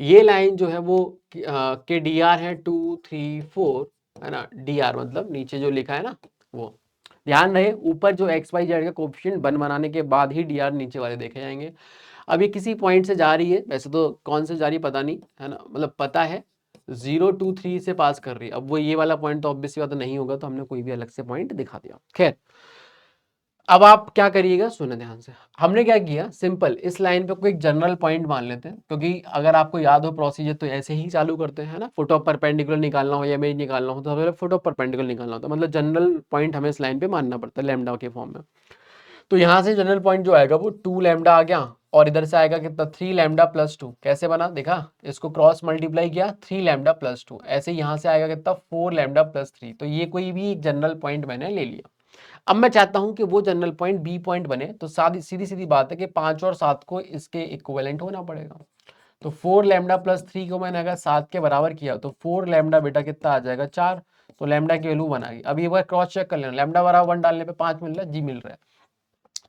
A: ये लाइन जो है वो के डी आर है 2, 3, 4, है ना, डी आर मतलब नीचे जो लिखा है ना वो। ध्यान रहे ऊपर जो एक्स वाई जेड का कोएफिशिएंट बनाने के बाद ही डी आर नीचे वाले देखे जाएंगे। अब ये किसी पॉइंट से जा रही है, वैसे तो कौन से जा रही है पता नहीं, है ना, मतलब पता है 0, 2, 3 से पास कर रही है। अब वो ये वाला पॉइंट तो ऑब्वियसली बात नहीं होगा, तो हमने कोई भी अलग से पॉइंट दिखा दिया। खैर, अब आप क्या करिएगा, सुने ध्यान से। हमने क्या किया, सिंपल इस लाइन पे कोई जनरल पॉइंट मान लेते हैं, क्योंकि अगर आपको याद हो प्रोसीजर तो ऐसे ही चालू करते हैं ना, फुट ऑफ परपेंडिकुलर निकालना हो या इमेज निकालना हो तो हमें फुट ऑफ परपेंडिकुलर निकालना होता है, मतलब जनरल पॉइंट हमें इस लाइन पे मानना पड़ता है लैम्डा के फॉर्म में। तो यहाँ से जनरल पॉइंट जो आएगा वो 2 लैम्डा आ गया, और इधर से आएगा कितना 3 लैम्डा प्लस 2। कैसे बना देखा, इसको क्रॉस मल्टीप्लाई किया 3 लैम्डा प्लस 2, ऐसे यहाँ से आएगा कितना 4 लैम्डा प्लस 3। तो ये कोई भी एक जनरल पॉइंट मैंने ले लिया। अब मैं चाहता हूं कि वो जनरल पॉइंट बी पॉइंट बने, तो सीधी सीधी बात है कि 5 और 7 को इसके इक्विवेलेंट होना पड़ेगा। तो 4 लैम्डा प्लस 3 को मैंने अगर 7 के बराबर किया तो 4 लैम्डा बेटा कितना आ जाएगा 4। तो लैम्डा की वैल्यू 1 आ गई। अब ये बार क्रॉस चेक कर लेना, लैम्डा बराबर 1 डालने पे 5 मिल रहा है, जी मिल रहा है,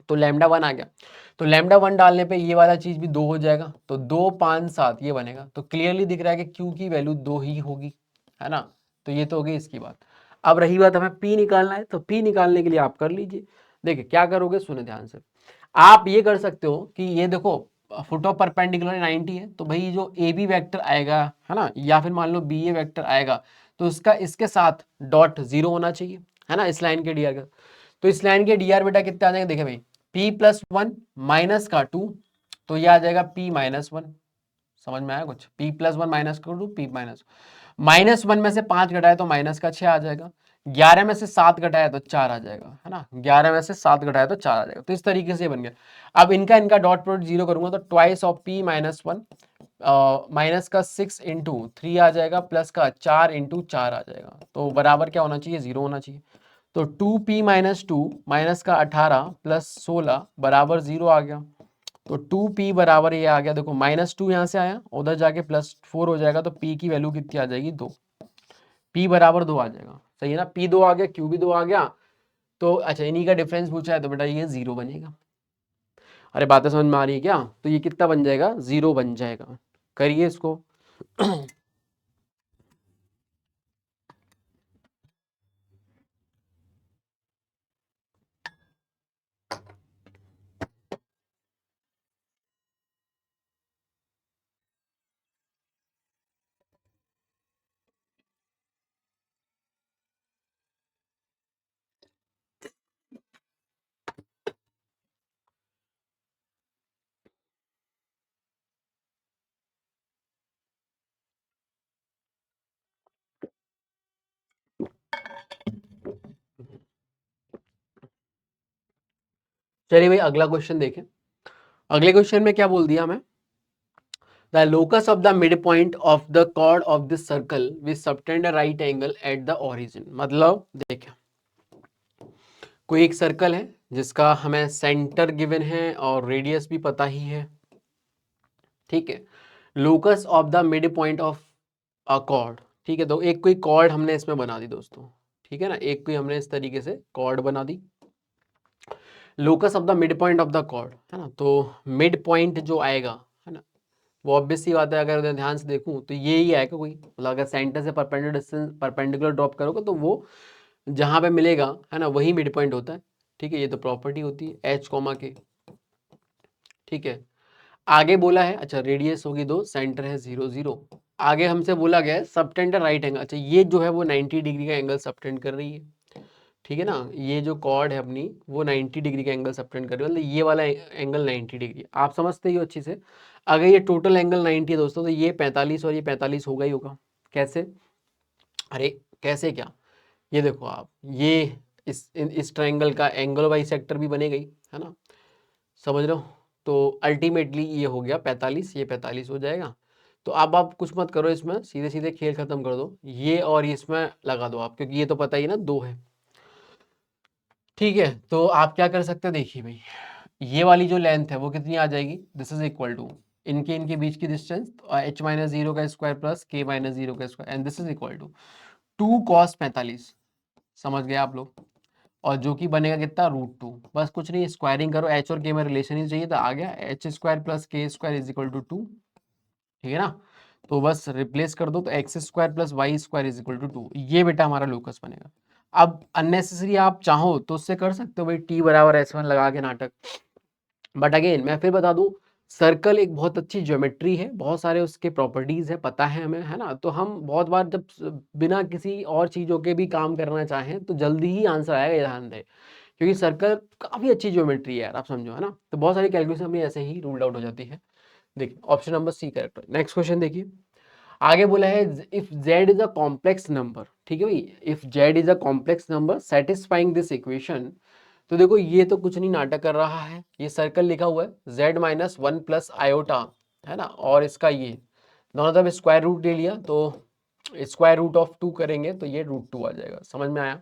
A: तो लैम्डा 1 आ गया। तो लैम्डा 1 डालने पे ये वाला चीज भी 2 हो जाएगा, तो 2, 5, 7 ये बनेगा। तो क्लियरली दिख रहा है कि क्यू की वैल्यू 2 ही होगी, है ना। तो ये तो हो गई इसकी बात। अब रही बात हमें पी निकालना है, तो पी निकालने के लिए आप कर लीजिए। देखिए क्या करोगे, सुने ध्यान से। आप ये कर सकते हो कि ये देखो फुट ऑफ परपेंडिकुलर 90 है, तो भाई जो ए बी वैक्टर आएगा, है ना, या फिर मान लो बी ए वैक्टर आएगा, तो उसका इसके साथ डॉट 0 होना चाहिए, है ना, इस लाइन के डी का। तो इस लाइन के डी आर बेटा कितने आ जाएंगे, देखे भाई p+1 माइनस का 2, तो ये आ जाएगा p-1। समझ में आया कुछ, p+1 माइनस का 2, -1 में से 5 घटाए तो माइनस का 6 आ जाएगा, 11 में से 7 घटाया तो 4 आ जाएगा, है ना, 11 में से 7 घटाया तो 4 आ जाएगा। तो इस तरीके से बन गया। अब इनका इनका डॉट प्रोडक्ट 0 करूंगा तो ट्वाइस ऑफ p-1 माइनस का 6 इंटू 3 आ जाएगा, प्लस का 4 इंटू 4 आ जाएगा। तो बराबर क्या होना चाहिए, 0 होना चाहिए। तो 2p-2 माइनस का 18 प्लस 16 बराबर 0 आ गया। तो 2p बराबर ये आ गया, देखो -2 यहाँ से आया, उधर जाके +4 हो जाएगा, तो p की वैल्यू कितनी आ जाएगी 2। p बराबर 2 आ जाएगा, सही है ना, p 2 आ गया, q भी 2 आ गया। तो अच्छा इन्हीं का डिफरेंस पूछा है, तो बेटा ये 0 बनेगा। अरे बातें समझ में आ रही है क्या, तो ये कितना बन जाएगा, 0 बन जाएगा। करिए इसको। चलिए भाई अगला क्वेश्चन देखें। अगले क्वेश्चन में क्या बोल दिया हमें, the locus of the mid point of the chord of this circle which subtend a right angle at the origin. मतलब देखें कोई एक सर्कल है जिसका हमें सेंटर गिवन है और रेडियस भी पता ही है, ठीक है। Locus of the mid point of a cord, ठीक है, तो एक कोई कॉर्ड हमने इसमें बना दी दोस्तों, ठीक है ना, एक कोई हमने इस तरीके से कॉर्ड बना दी। Locus of the mid point of the chord, है ना, तो मिड पॉइंट जो आएगा, है ना, वो ऑब्वियस सी बात है, अगर उधर ध्यान से देखूं तो ये ही आएगा कोई, मतलब अगर सेंटर से परपेंडिकुलर ड्रॉप करोगे तो वो जहां पे मिलेगा, है ना, वही मिड पॉइंट होता है, ठीक है। ये तो प्रॉपर्टी होती है एच कॉमा के, ठीक है। आगे बोला है, अच्छा रेडियस होगी 2, सेंटर है 0, 0। आगे हमसे बोला गया है सबटेंड राइट एंगल, अच्छा ये जो है वो 90 डिग्री का एंगल सबटेंड कर रही है, ठीक है ना, ये जो कॉर्ड है अपनी वो 90 डिग्री का एंगल सबटेंड कर रही है, मतलब ये वाला एंगल 90 डिग्री, आप समझते ही हो अच्छी से। अगर ये टोटल एंगल 90 है दोस्तों, तो ये 45 और ये 45 होगा ही होगा। कैसे, अरे कैसे क्या, ये देखो आप, ये इस ट्रायंगल का एंगल बाई सेक्टर भी बनेगा ही, है ना, समझ रहे हो। तो अल्टीमेटली ये हो गया 45, ये 45 हो जाएगा। तो अब आप कुछ मत करो इसमें, सीधे सीधे खेल खत्म कर दो, ये और ये इसमें लगा दो आप, क्योंकि ये तो पता ही ना 2 है, ठीक है। तो आप क्या कर सकते हैं, देखिए भाई ये वाली जो लेंथ है वो कितनी आ जाएगी, दिस इज इक्वल टू इनके इनके बीच की डिस्टेंस h-0 का स्क्वायर प्लस k-0 का square, and this is equal to 2 cos 45। समझ गए आप लोग। और जो कि बनेगा कितना √2। बस कुछ नहीं, स्क्वायरिंग करो, एच और के में रिलेशन ही चाहिए, तो आ गया एच स्क्वायर प्लस के स्क्वायर इज इक्वल टू 2। ठीक है ना, तो बस रिप्लेस कर दो, तो X square plus Y square is equal to 2, ये बेटा हमारा लोकस बनेगा। अब अननेसेसरी आप चाहो तो उससे कर सकते हो भाई, टी बराबर S1 लगा के नाटक, बट अगेन मैं फिर बता दूं, सर्कल एक बहुत अच्छी ज्योमेट्री है, बहुत सारे उसके प्रॉपर्टीज है, पता है हमें, है ना, तो हम बहुत बार जब बिना किसी और चीजों के भी काम करना चाहें तो जल्दी ही आंसर आएगा, ये ध्यान दें, क्योंकि सर्कल काफी अच्छी ज्योमेट्री है यार, आप समझो, है ना, तो बहुत सारी कैलकुलेशन अपनी ऐसे ही रूल्ड आउट हो जाती है। देखिए ऑप्शन नंबर सी करेक्ट है। नेक्स्ट क्वेश्चन देखिए, आगे बोला है if z is a complex number, ठीक है भाई, if z is a complex number satisfying this equation, तो देखो ये तो कुछ नहीं नाटक कर रहा है, ये सर्कल लिखा हुआ है z माइनस 1 प्लस आयोटा, है ना, और इसका ये दोनों तरफ स्क्वायर रूट ले लिया, तो स्क्वायर रूट ऑफ 2 करेंगे तो ये √2 आ जाएगा, समझ में आया।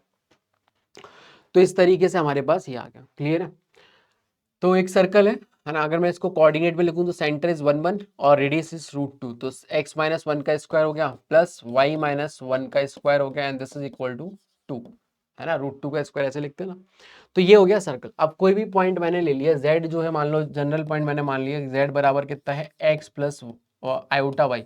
A: तो इस तरीके से हमारे पास ये आ गया, क्लियर है। तो एक सर्कल है ना, अगर मैं इसको कोऑर्डिनेट में लिखूं तो सेंटर इज 1 1 और रेडियस इज √2, तो x माइनस 1 का स्क्वायर हो गया प्लस y माइनस 1 का स्क्वायर हो गया, and this is equal to 2, है ना, √2 का स्क्वायर ऐसे लिखते हैं ना। तो ये हो गया सर्कल। अब कोई भी पॉइंट मैंने ले लिया, z जो है मान लो जनरल पॉइंट मैंने मान लिया, z बराबर कितना है x प्लस आयोटा वाई,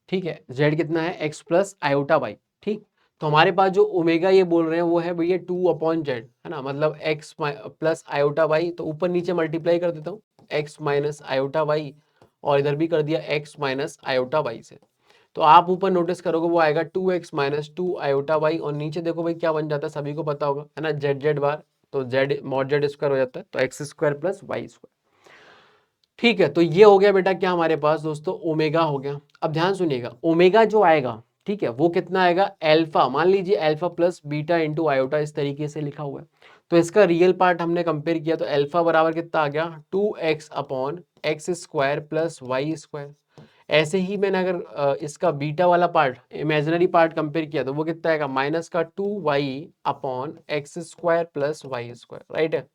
A: ठीक है, z कितना है x प्लस आयोटा वाई, ठीक। तो हमारे पास जो ओमेगा ये बोल रहे हैं वो है भैया 2/z, है ना, मतलब x प्लस आयोटा वाई, तो ऊपर नीचे मल्टीप्लाई कर देता हूँ, x माइनस आयोटा वाई, और इधर भी कर दिया x माइनस आयोटा वाई से, तो आप ऊपर नोटिस करोगे वो आएगा 2x माइनस 2 आयोटा वाई, और नीचे देखो भाई क्या बन जाता है, सभी को पता होगा, है ना, जेड जेड बार, तो जेड मॉड जेड स्क्वायर हो जाता है, तो X square plus Y square. ठीक है, तो ये हो गया बेटा क्या हमारे पास दोस्तों, ओमेगा हो गया। अब ध्यान सुनिएगा, ओमेगा जो आएगा, ठीक है, वो कितना आएगा, अल्फा, मान लीजिए alpha plus beta into iota, इस तरीके से लिखा हुआ है, तो इसका रियल पार्ट हमने कंपेयर किया, तो अल्फा बराबर कितना आ गया 2x upon X square plus Y square. ऐसे ही मैंने अगर इसका बीटा वाला पार्ट, इमेजिनरी पार्ट कंपेयर किया, तो वो कितना आएगा माइनस का 2y upon X square plus Y square, right है।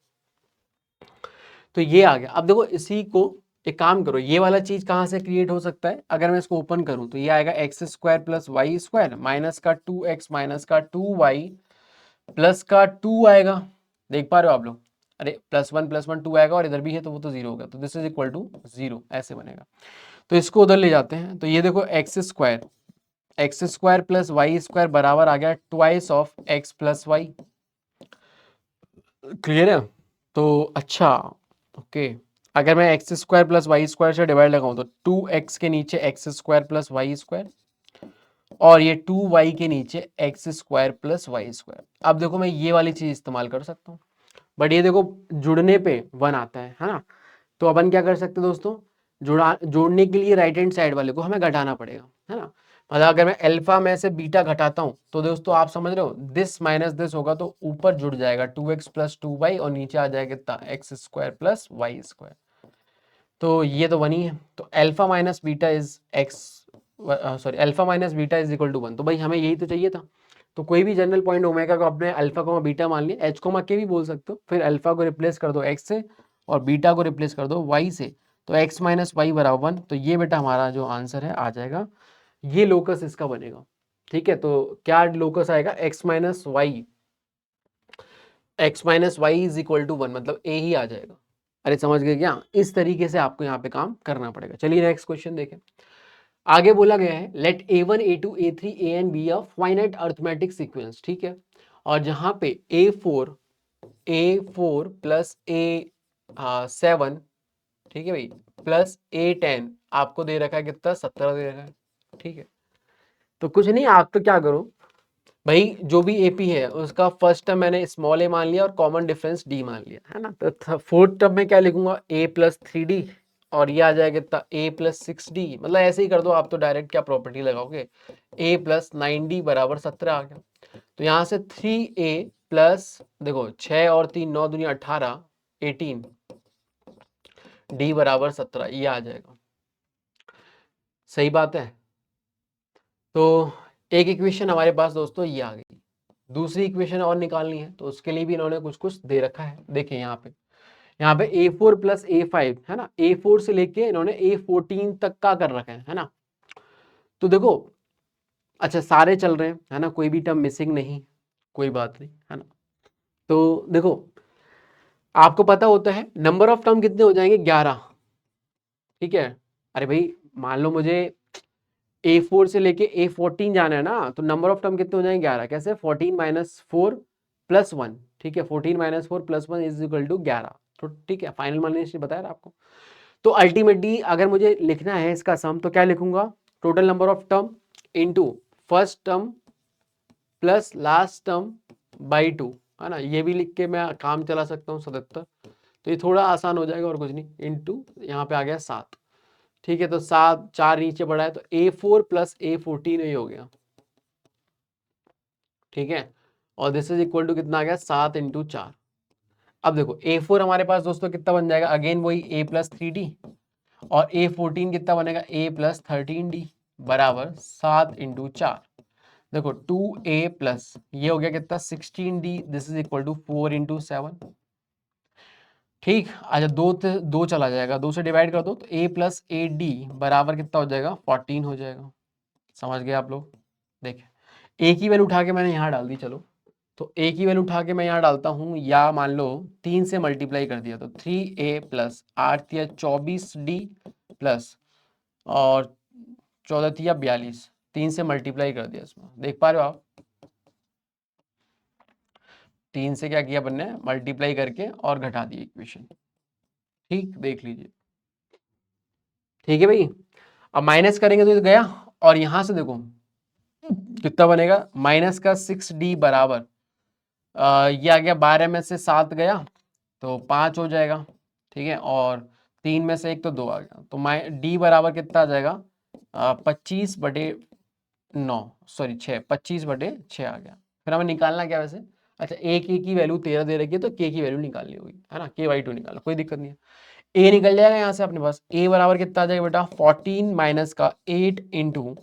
A: तो ये आ गया। अब देखो इसी को एक काम करो, ये वाला चीज कहाँ से क्रिएट हो सकता है, अगर मैं इसको ओपन करूं तो ये आएगा X square plus Y square minus का 2x माइनस का 2y प्लस का 2 आएगा, देख पा रहे हो आप लोग, अरे +1 + 1 2 आएगा, और इधर भी है तो वो तो 0 होगा, तो दिस इज इक्वल टू 0, ऐसे बनेगा। तो इसको उधर ले जाते हैं, तो ये देखो X square plus Y square बराबर आ गया twice of X plus Y, clear है। तो अच्छा, ओके, अगर मैं X square plus Y square से डिवाइड लगाऊं तो 2x के नीचे X square plus Y square, और ये 2y के नीचे X square plus Y square. अब देखो मैं ये वाली चीज इस्तेमाल कर सकता हूँ, बट ये देखो जुड़ने पे 1 आता है ना, तो अपन क्या कर सकते हैं दोस्तों, जोड़ने के लिए राइट हैंड साइड वाले को हमें घटाना पड़ेगा, है ना, मतलब अगर मैं अल्फा में से बीटा घटाता हूं तो दोस्तों आप समझ रहे हो, दिस माइनस दिस होगा तो ऊपर जुड़ जाएगा 2x प्लस 2y, और नीचे आ जाएगा कितना X square plus Y square, तो ये तो 1 ही है, तो alpha minus beta is X, sorry alpha minus beta is equal to 1, तो भाई हमें यही तो चाहिए था। तो कोई भी जनरल पॉइंट ओमेगा को आपने अल्फा को बीटा मान लिया, एच को के भी बोल सकते हो, फिर अल्फा को रिप्लेस कर दो एक्स से और बीटा को रिप्लेस कर दो वाई से, तो एक्स माइनस वाई बराबर 1, तो ये बेटा हमारा जो आंसर है आ जाएगा, ये लोकस इसका बनेगा। ठीक है, तो क्या लोकस आएगा, X minus Y is equal to 1, मतलब ए ही आ जाएगा। अरे समझ गए क्या, इस तरीके से आपको यहाँ पे काम करना पड़ेगा। चलिए नेक्स्ट क्वेश्चन देखें। आगे बोला गया है let a1 a2 a3 a and B a finite arithmetic sequence, ठीक है, और जहां पे a4 प्लस a7, ठीक है भाई, प्लस a10 आपको दे रखा है कितना, 17 दे रखा है, ठीक है। तो कुछ नहीं, आप तो क्या करो भाई, जो भी एपी है उसका फर्स्ट टर्म मैंने स्मॉल ए मान लिया और कॉमन डिफरेंस डी मान लिया, है ना, तो फोर्थ टर्म में क्या लिखूंगा, a प्लस 3d, और ये आ जाएगा कितना a प्लस 6d, मतलब ऐसे ही कर दो आप, तो डायरेक्ट क्या प्रॉपर्टी लगाओगे, a प्लस 9d बराबर 17 आ गया। तो यहाँ से 3a प्लस, देखो 6 और 3 9 दूनी 18 18 d बराबर 17, ये आ जाएगा, सही बात है। तो एक इक्वेशन हमारे पास दोस्तों ये आ गई, दूसरी इक्वेशन और निकालनी है तो उसके लिए भी इन्होंने कुछ कुछ दे रखा है। देखिए यहाँ पे a4 प्लस a5, है ना, a4 से लेके इन्होंने a14 तक का कर रखा है ना। तो देखो अच्छा सारे चल रहे हैं, है ना, कोई भी टर्म मिसिंग नहीं, कोई बात नहीं, है ना। तो देखो आपको पता होता है नंबर ऑफ टर्म कितने हो जाएंगे 11, ठीक है। अरे भाई मान लो मुझे A4 से लेके A14 जाना है ना, तो नंबर ऑफ टर्म कितने हो जाएंगे 11, कैसे 14 माइनस 4 प्लस 1, ठीक है 14 minus 4 plus 1 is equal to 11। तो ठीक है फाइनल माइनस बताया था आपको। तो अल्टीमेटली अगर मुझे लिखना है इसका सम तो क्या लिखूंगा, total number of term into first term plus last term by 2, है ना। ये भी लिख के मैं काम चला सकता हूँ 77, तो ये थोड़ा आसान हो जाएगा और कुछ नहीं, इनटू यहाँ पे आ गया 7, ठीक है। तो 7 4 नीचे बढ़ा है तो A4 प्लस A14 ही हो गया, ठीक है। और दिस इज इक्वल टू कितना आ गया 7 इंटू 4। अब देखो A4 हमारे पास दोस्तों कितना बन जाएगा, अगेन वही A+3D, और A14 कितना बनेगा A+13D बराबर 7 इंटू 4। देखो 2A प्लस ये हो गया कितना 16D, this is equal to 4 into 7, ठीक। अच्छा दो चला जाएगा, 2 से डिवाइड कर दो तो A+8D बराबर कितना हो जाएगा 14 हो जाएगा। समझ गए आप लोग। देखिए ए की वैल्यू उठा के मैंने यहाँ डाल दी, चलो तो ए की वैल्यू उठा के मैं यहाँ डालता हूँ, या मान लो 3 से मल्टीप्लाई कर दिया तो 3A प्लस 8 या 24D प्लस और 14 या 42, 3 से मल्टीप्लाई कर दिया इसमें, देख पा रहे हो आप। 3 से क्या किया अपन ने मल्टीप्लाई करके और घटा दी इक्वेशन, ठीक देख लीजिए, ठीक है भाई। अब माइनस करेंगे तो ये तो गया, और यहां से देखो कितना बनेगा माइनस का 6D बराबर ये आ गया 12 में से 7 गया तो 5 हो जाएगा, ठीक है। और 3 में से 1 तो 2 आ गया, तो D बराबर कितना आ जाएगा 25/9, सॉरी 6, 25/6 आ गया। फिर हमें निकालना क्या वैसे, अच्छा ए की वैल्यू 13 दे रखी है तो के की वैल्यू निकालनी होगी, है ना, K/2 निकालना, कोई दिक्कत नहीं है। ए निकल जाएगा यहाँ से अपने पास, ए बराबर कितना आ जाएगा बेटा 14 माइनस का 8 इंटू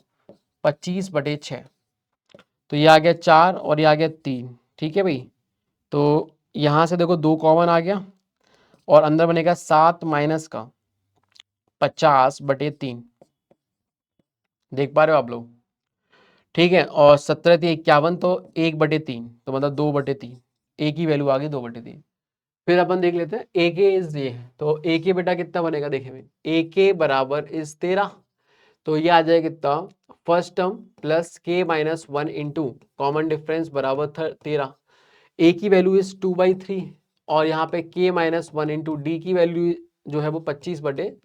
A: 25/6, तो ये आ गया 4 और ये आ गया 3, ठीक है भाई। तो यहाँ से देखो 2 कॉमन आ गया और अंदर बनेगा 7 माइनस का 50/3, देख पा रहे हो आप लोग, ठीक है। और 17×3 = 51, तो 1/3, तो मतलब 2/3, ए की वैल्यू आ गई 2/3। फिर अपन देख लेते हैं ए के इज ये है, तो ए के बेटा कितना बनेगा देखे भाई, ए के बराबर इज 13, तो ये आ जाएगा कितना first term plus K-1 into common difference बराबर 13, ए की वैल्यू इज 2/3 और यहाँ पे K-1 इंटू डी की वैल्यू जो है वो 25/6 दे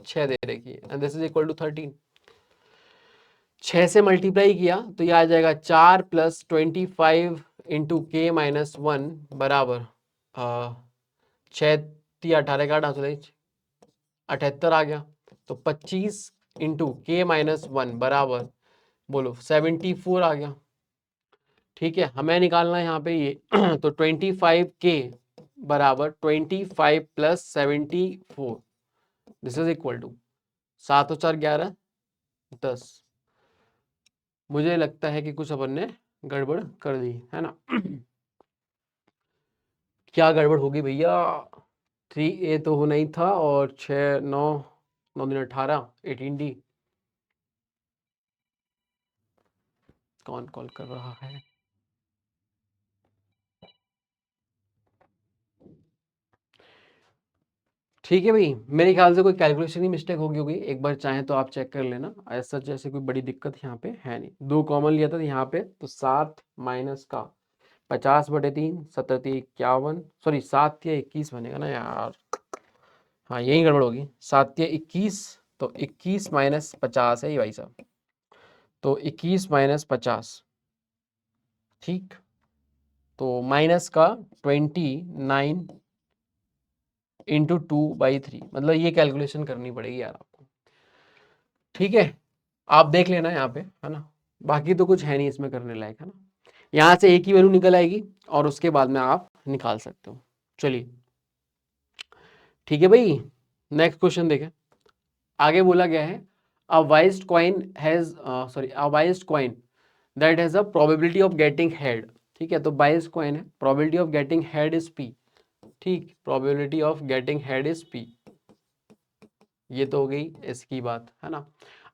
A: रखी है, and this is equal to 13। 6 से मल्टीप्लाई किया तो ये आ जाएगा 4 प्लस 25 इंटू K-1 बराबर 6×3 = 18 का 78 आ गया, तो 25 इंटू K-1 बराबर बोलो 74 आ गया, ठीक है। हमें निकालना है यहाँ पे ये तो 25K बराबर 25 plus 74, this is equal to 7 और 4 11 10। मुझे लगता है कि कुछ अपन ने गड़बड़ कर दी है ना। क्या गड़बड़ होगी भैया, 3A तो होना ही था और 6 9 9 दिन 18 18D। कौन कॉल कर रहा है, ठीक है भाई। मेरे ख्याल से कोई कैलकुलेशन की मिस्टेक होगी, एक बार चाहे तो आप चेक कर लेना, ऐसा जैसे कोई बड़ी दिक्कत यहाँ पे है नहीं। 2 कॉमन लिया था यहाँ पे, तो 7 माइनस का 50/3 17×3 = 51, सॉरी 7×3 = 21 बनेगा ना यार, हाँ यही गड़बड़ होगी, 7×3 = 21, तो 21 माइनस 50 है ये भाई साहब, तो 21 माइनस 50, ठीक। तो माइनस का 29 इंटू 2/3, मतलब ये कैलकुलेशन करनी पड़ेगी यार आपको, ठीक है। आप देख लेना यहाँ पे, है ना, बाकी तो कुछ है नहीं इसमें करने लायक, है ना। यहाँ से एक ही वैल्यू निकल आएगी और उसके बाद में आप निकाल सकते हो। चलिए ठीक है भाई, नेक्स्ट क्वेश्चन देखें। आगे बोला गया है a biased coin has sorry a biased coin that has a probability of getting head, ठीक है। तो वाइज्ड कॉइन है, probability of getting head is P, ठीक, probability of getting head is P, ये तो हो गई इसकी बात, है ना।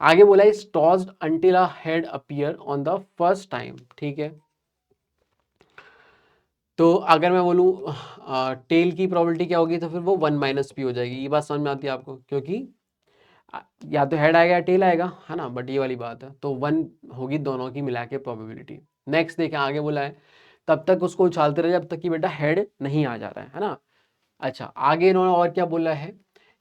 A: आगे बोला is tossed until a head appear on the first time, ठीक है। तो अगर मैं बोलूँ टेल की प्रोबेबिलिटी क्या होगी, तो फिर वो 1 माइनस पी हो जाएगी। ये बात समझ में आती है आपको, क्योंकि या तो हेड आएगा या टेल आएगा, है ना, बट ये वाली बात है, तो 1 होगी दोनों की मिला के प्रोबेबिलिटी। नेक्स्ट देखें, आगे बोला है तब तक उसको उछालते रहे जब तक कि बेटा हेड नहीं आ जा रहा है ना। अच्छा, आगे इन्होंने और क्या बोला है,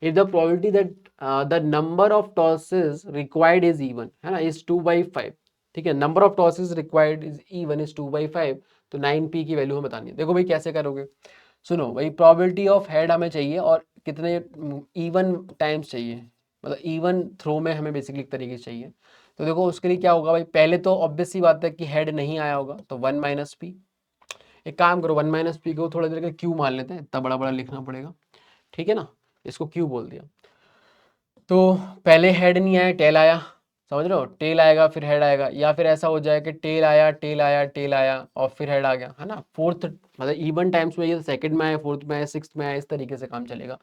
A: if the probability that the number of tosses required is even, है ना, इज 2/5, ठीक है, number of tosses required is even is 2/5, तो 9p की वैल्यू हमें बतानी है। देखो भाई कैसे करोगे, सुनो भाई, प्रोबेबिलिटी ऑफ हेड हमें चाहिए और कितने इवन टाइम्स चाहिए, मतलब इवन थ्रो में हमें बेसिकली एक तरीके से चाहिए। तो देखो उसके लिए क्या होगा भाई, पहले तो ऑब्वियस सी बात है कि हेड नहीं आया होगा, तो 1 माइनस पी। एक काम करो, 1 माइनस पी को थोड़ा देर का क्यू मान लेते हैं, इतना बड़ा बड़ा लिखना पड़ेगा, ठीक है ना, इसको क्यू बोल दिया। तो पहले हेड नहीं आया, टेल आया, समझ रहे हो, टेल आएगा फिर हेड आएगा, या फिर ऐसा हो जाए कि टेल आया टेल आया टेल आया और फिर हेड आ गया, है ना, फोर्थ मतलब इवन टाइम्स में, ये सेकंड में आया, फोर्थ में आया, सिक्स्थ में आया, इस तरीके से काम चलेगा।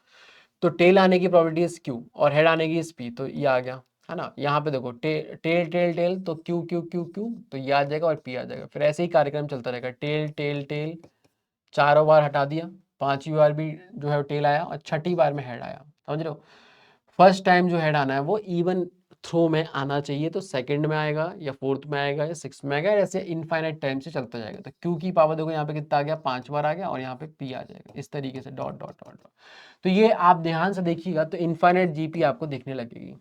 A: तो टेल आने की प्रोबेबिलिटी इज क्यू और हेड आने की इज पी, तो ये आ गया, है ना। यहाँ पे देखो टेल टेल टेल, तो क्यू क्यू क्यू क्यू, तो ये आ जाएगा और पी आ जाएगा। फिर ऐसे ही कार्यक्रम चलता रहेगा, टेल टेल टेल, चारों बार हटा दिया, पांचवी बार भी जो है टेल आया और छठी बार में हेड आया, समझ रहे हो। फर्स्ट टाइम जो हेड आना है वो इवन थ्रो में आना चाहिए, तो सेकंड में आएगा या फोर्थ में आएगा या सिक्स में आएगा, ऐसे इनफाइनाइट टाइम से चलता जाएगा। तो क्यू की पावर देखो यहाँ पे कितना आ गया, 5 बार आ गया, और यहाँ पे पी आ जाएगा, इस तरीके से डॉट डॉट डॉट डॉट। तो ये आप ध्यान से देखिएगा तो इनफाइनाइट जीपी आपको दिखने लगेगी।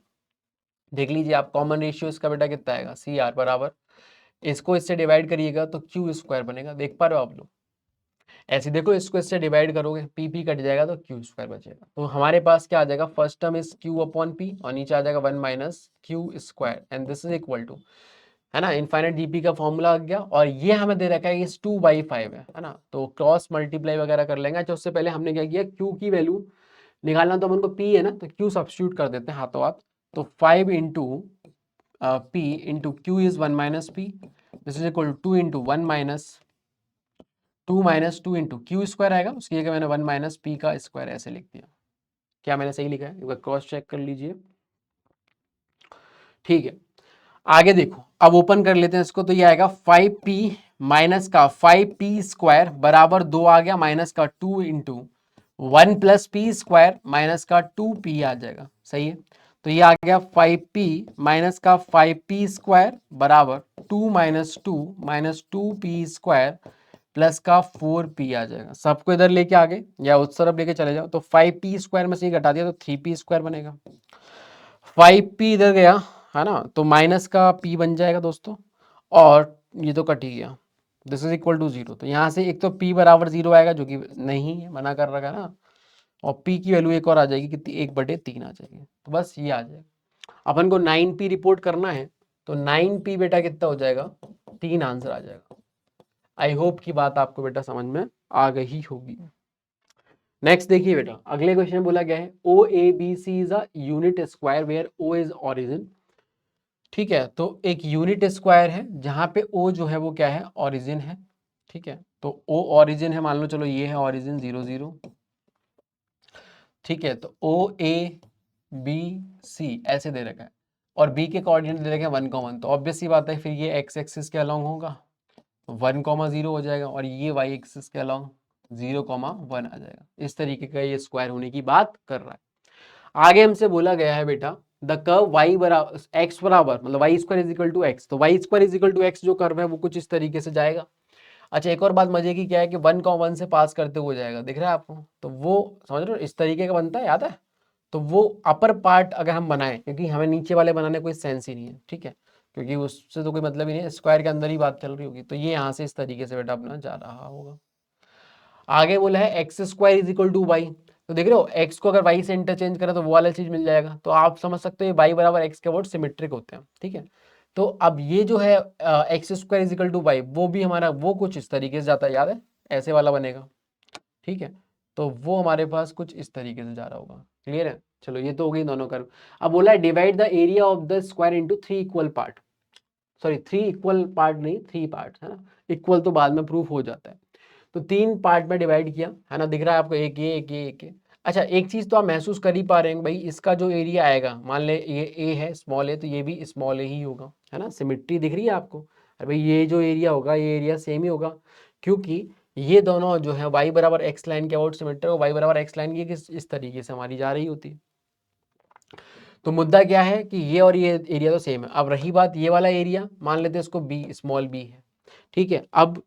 A: देख लीजिए आप, कॉमन रेशियो इसका बेटा कितना आएगा, सी आर बराबर, इसको इससे डिवाइड करिएगा तो क्यू स्क्वायर बनेगा, देख पा रहे हो आप लोग। ऐसे देखो, इसको इससे डिवाइड करोगे, पी पी कट जाएगा तो क्यू स्क्वायर बचेगा। तो हमारे पास क्या आ जाएगा, first term is Q upon P और नीचे आ जाएगा 1 minus Q square and this is equal to, है ना, इनफाइनाइट जीपी का फॉर्मूला आ गया। और ये हमें दे रखा है इस 2/5 है ना, तो क्रॉस मल्टीप्लाई वगैरह कर लेंगे। अच्छा, उससे पहले हमने क्या किया, क्यू की वैल्यू निकालना, तो हम उनको पी है ना, तो क्यू सब्स्टिट्यूट कर देते हैं हाथों हाथ। तो 5 into P into Q is 1 minus P, this is equal to 2 into 1 minus 2 minus 2 into Q square आएगा, उसकी जगह मैंने 1 माइनस पी का स्क्वायर ऐसे लिख दिया। क्या मैंने सही लिखा है, एक बार क्रॉस चेक कर लीजिए, ठीक है। आगे देखो, अब ओपन कर लेते हैं इसको, तो ये आएगा 5p माइनस का 5p स्क्वायर बराबर 2 आ गया, माइनस का 2 into 1 plus P square minus का 2p आ जाएगा, सही है। तो ये आ गया 5p माइनस का 5p स्क्वायर बराबर 2 minus 2 minus 2p square plus का 4p आ जाएगा। सबको इधर लेके आगे या उस तरफ लेके चले जाओ, तो 5p स्क्वायर में से घटा दिया तो 3p स्क्वायर बनेगा, 5p इधर गया, है ना, तो माइनस का p बन जाएगा दोस्तों, और ये तो कट ही गया, दिस इज इक्वल टू 0। तो यहाँ से एक तो p बराबर 0 आएगा, जो कि नहीं है, मना कर रखा है ना, और p की वैल्यू एक और आ जाएगी, कितनी, 1/3 आ जाएगी, तो बस ये आ जाएगा। अपन को 9p रिपोर्ट करना है, तो 9p बेटा कितना हो जाएगा, 3 आंसर आ जाएगा। आई होप की बात आपको बेटा समझ में आ गई होगी। नेक्स्ट देखिए बेटा, अगले क्वेश्चन में बोला गया है O A B C is a unit square where O is origin, ठीक है। तो एक यूनिट स्क्वायर है जहां पे ओ जो है वो क्या है, ऑरिजिन है, ठीक है। तो ओ ऑरिजिन है, मान लो चलो ये है ऑरिजिन 0 0, ठीक है। तो ओ ए बी सी ऐसे दे रखा है और बी के कोऑर्डिनेट दे रखे हैं 1, तो ऑब्वियस सी बात है फिर ये एक्स एक्सिस के अलोंग होगा, 1, 0 हो जाएगा, और ये वाई एक्सिस के अलोंग 0, 1 आ जाएगा। इस तरीके का ये स्क्वायर होने की बात कर रहा है। आगे हमसे बोला गया है बेटा, द कर्व y बराबर x बराबर मतलब y square is equal to x, तो y square is equal to x जो कर्व है वो कुछ इस तरीके से जाएगा। अच्छा, एक और बात मजे की क्या है कि 1, 1 से पास करते हुए जाएगा, दिख रहा है आपको, तो वो समझ रहे हो इस तरीके का बनता है, याद है। तो वो अपर पार्ट अगर हम बनाएं, क्योंकि हमें नीचे वाले बनाने कोई सेंस ही नहीं है, ठीक है, क्योंकि उससे तो कोई मतलब ही नहीं है, स्क्वायर के अंदर ही बात चल रही होगी, तो ये यहाँ से इस तरीके से बेटा अपना जा रहा होगा। आगे बोला है X square is equal to Y, तो देख रहे हो एक्स को अगर वाई से इंटरचेंज करें तो वो वाला चीज मिल जाएगा, तो आप समझ सकते हो ये वाई बराबर एक्स के वर्ड सिमेट्रिक होते हैं, ठीक है। तो अब ये जो है X square is equal to Y, वो भी हमारा वो कुछ इस तरीके से जाता है, याद है, ऐसे वाला बनेगा, ठीक है। तो वो हमारे पास कुछ इस तरीके से जा रहा होगा, क्लियर है। चलो ये तो हो गई दोनों कर्व। अब बोला है divide the area of the square into 3 equal part, sorry 3 equal part नहीं, 3 पार्ट, है ना, इक्वल तो बाद में प्रूफ हो जाता है। तो 3 पार्ट में डिवाइड किया, है ना, दिख रहा है आपको, एक ये एक ये एक ये। अच्छा, एक चीज तो आप महसूस कर ही पा रहे हैं भाई, इसका जो एरिया आएगा, मान ले ये ए है, स्मॉल ए, तो ये भी स्मॉल ए ही होगा, है ना, सिमिट्री दिख रही है आपको। अरे भाई ये जो एरिया होगा ये एरिया सेम ही होगा, क्योंकि ये दोनों जो है y बराबर x लाइन के अबाउट सिमेट्रिक और y बराबर x लाइन की इस तरीके से हमारी जा रही होती है। तो मुद्दा क्या है कि ये और ये एरिया तो सेम है। अब रही बात ये वाला एरिया, मान लेते हैं इसको b स्मॉल b है, ठीक है। अब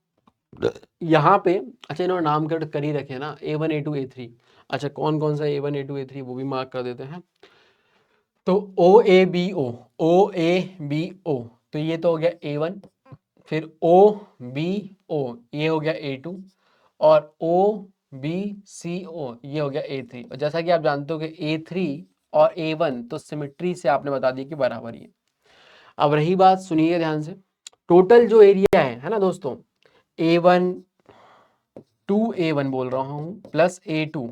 A: यहाँ पे अच्छा इन्होंने नामकरण कर ही रखे हैं ना, A1 A2 A3। अच्छा कौन कौन सा A1 A2 A3 वो भी मार्क कर देते हैं। तो OABO तो ये तो हो गया A1, फिर OBO ये हो गया A2 और OBCO ये हो गया A3। और जैसा कि आप जानते हो कि A3 और A1 तो सिमेट्री से आपने बता दिया कि बराबर ही है। अब रही बात, सुनिए ध्यान से, टोटल जो एरिया है ना दोस्तों, A1 2A1 बोल रहा हूँ प्लस A2,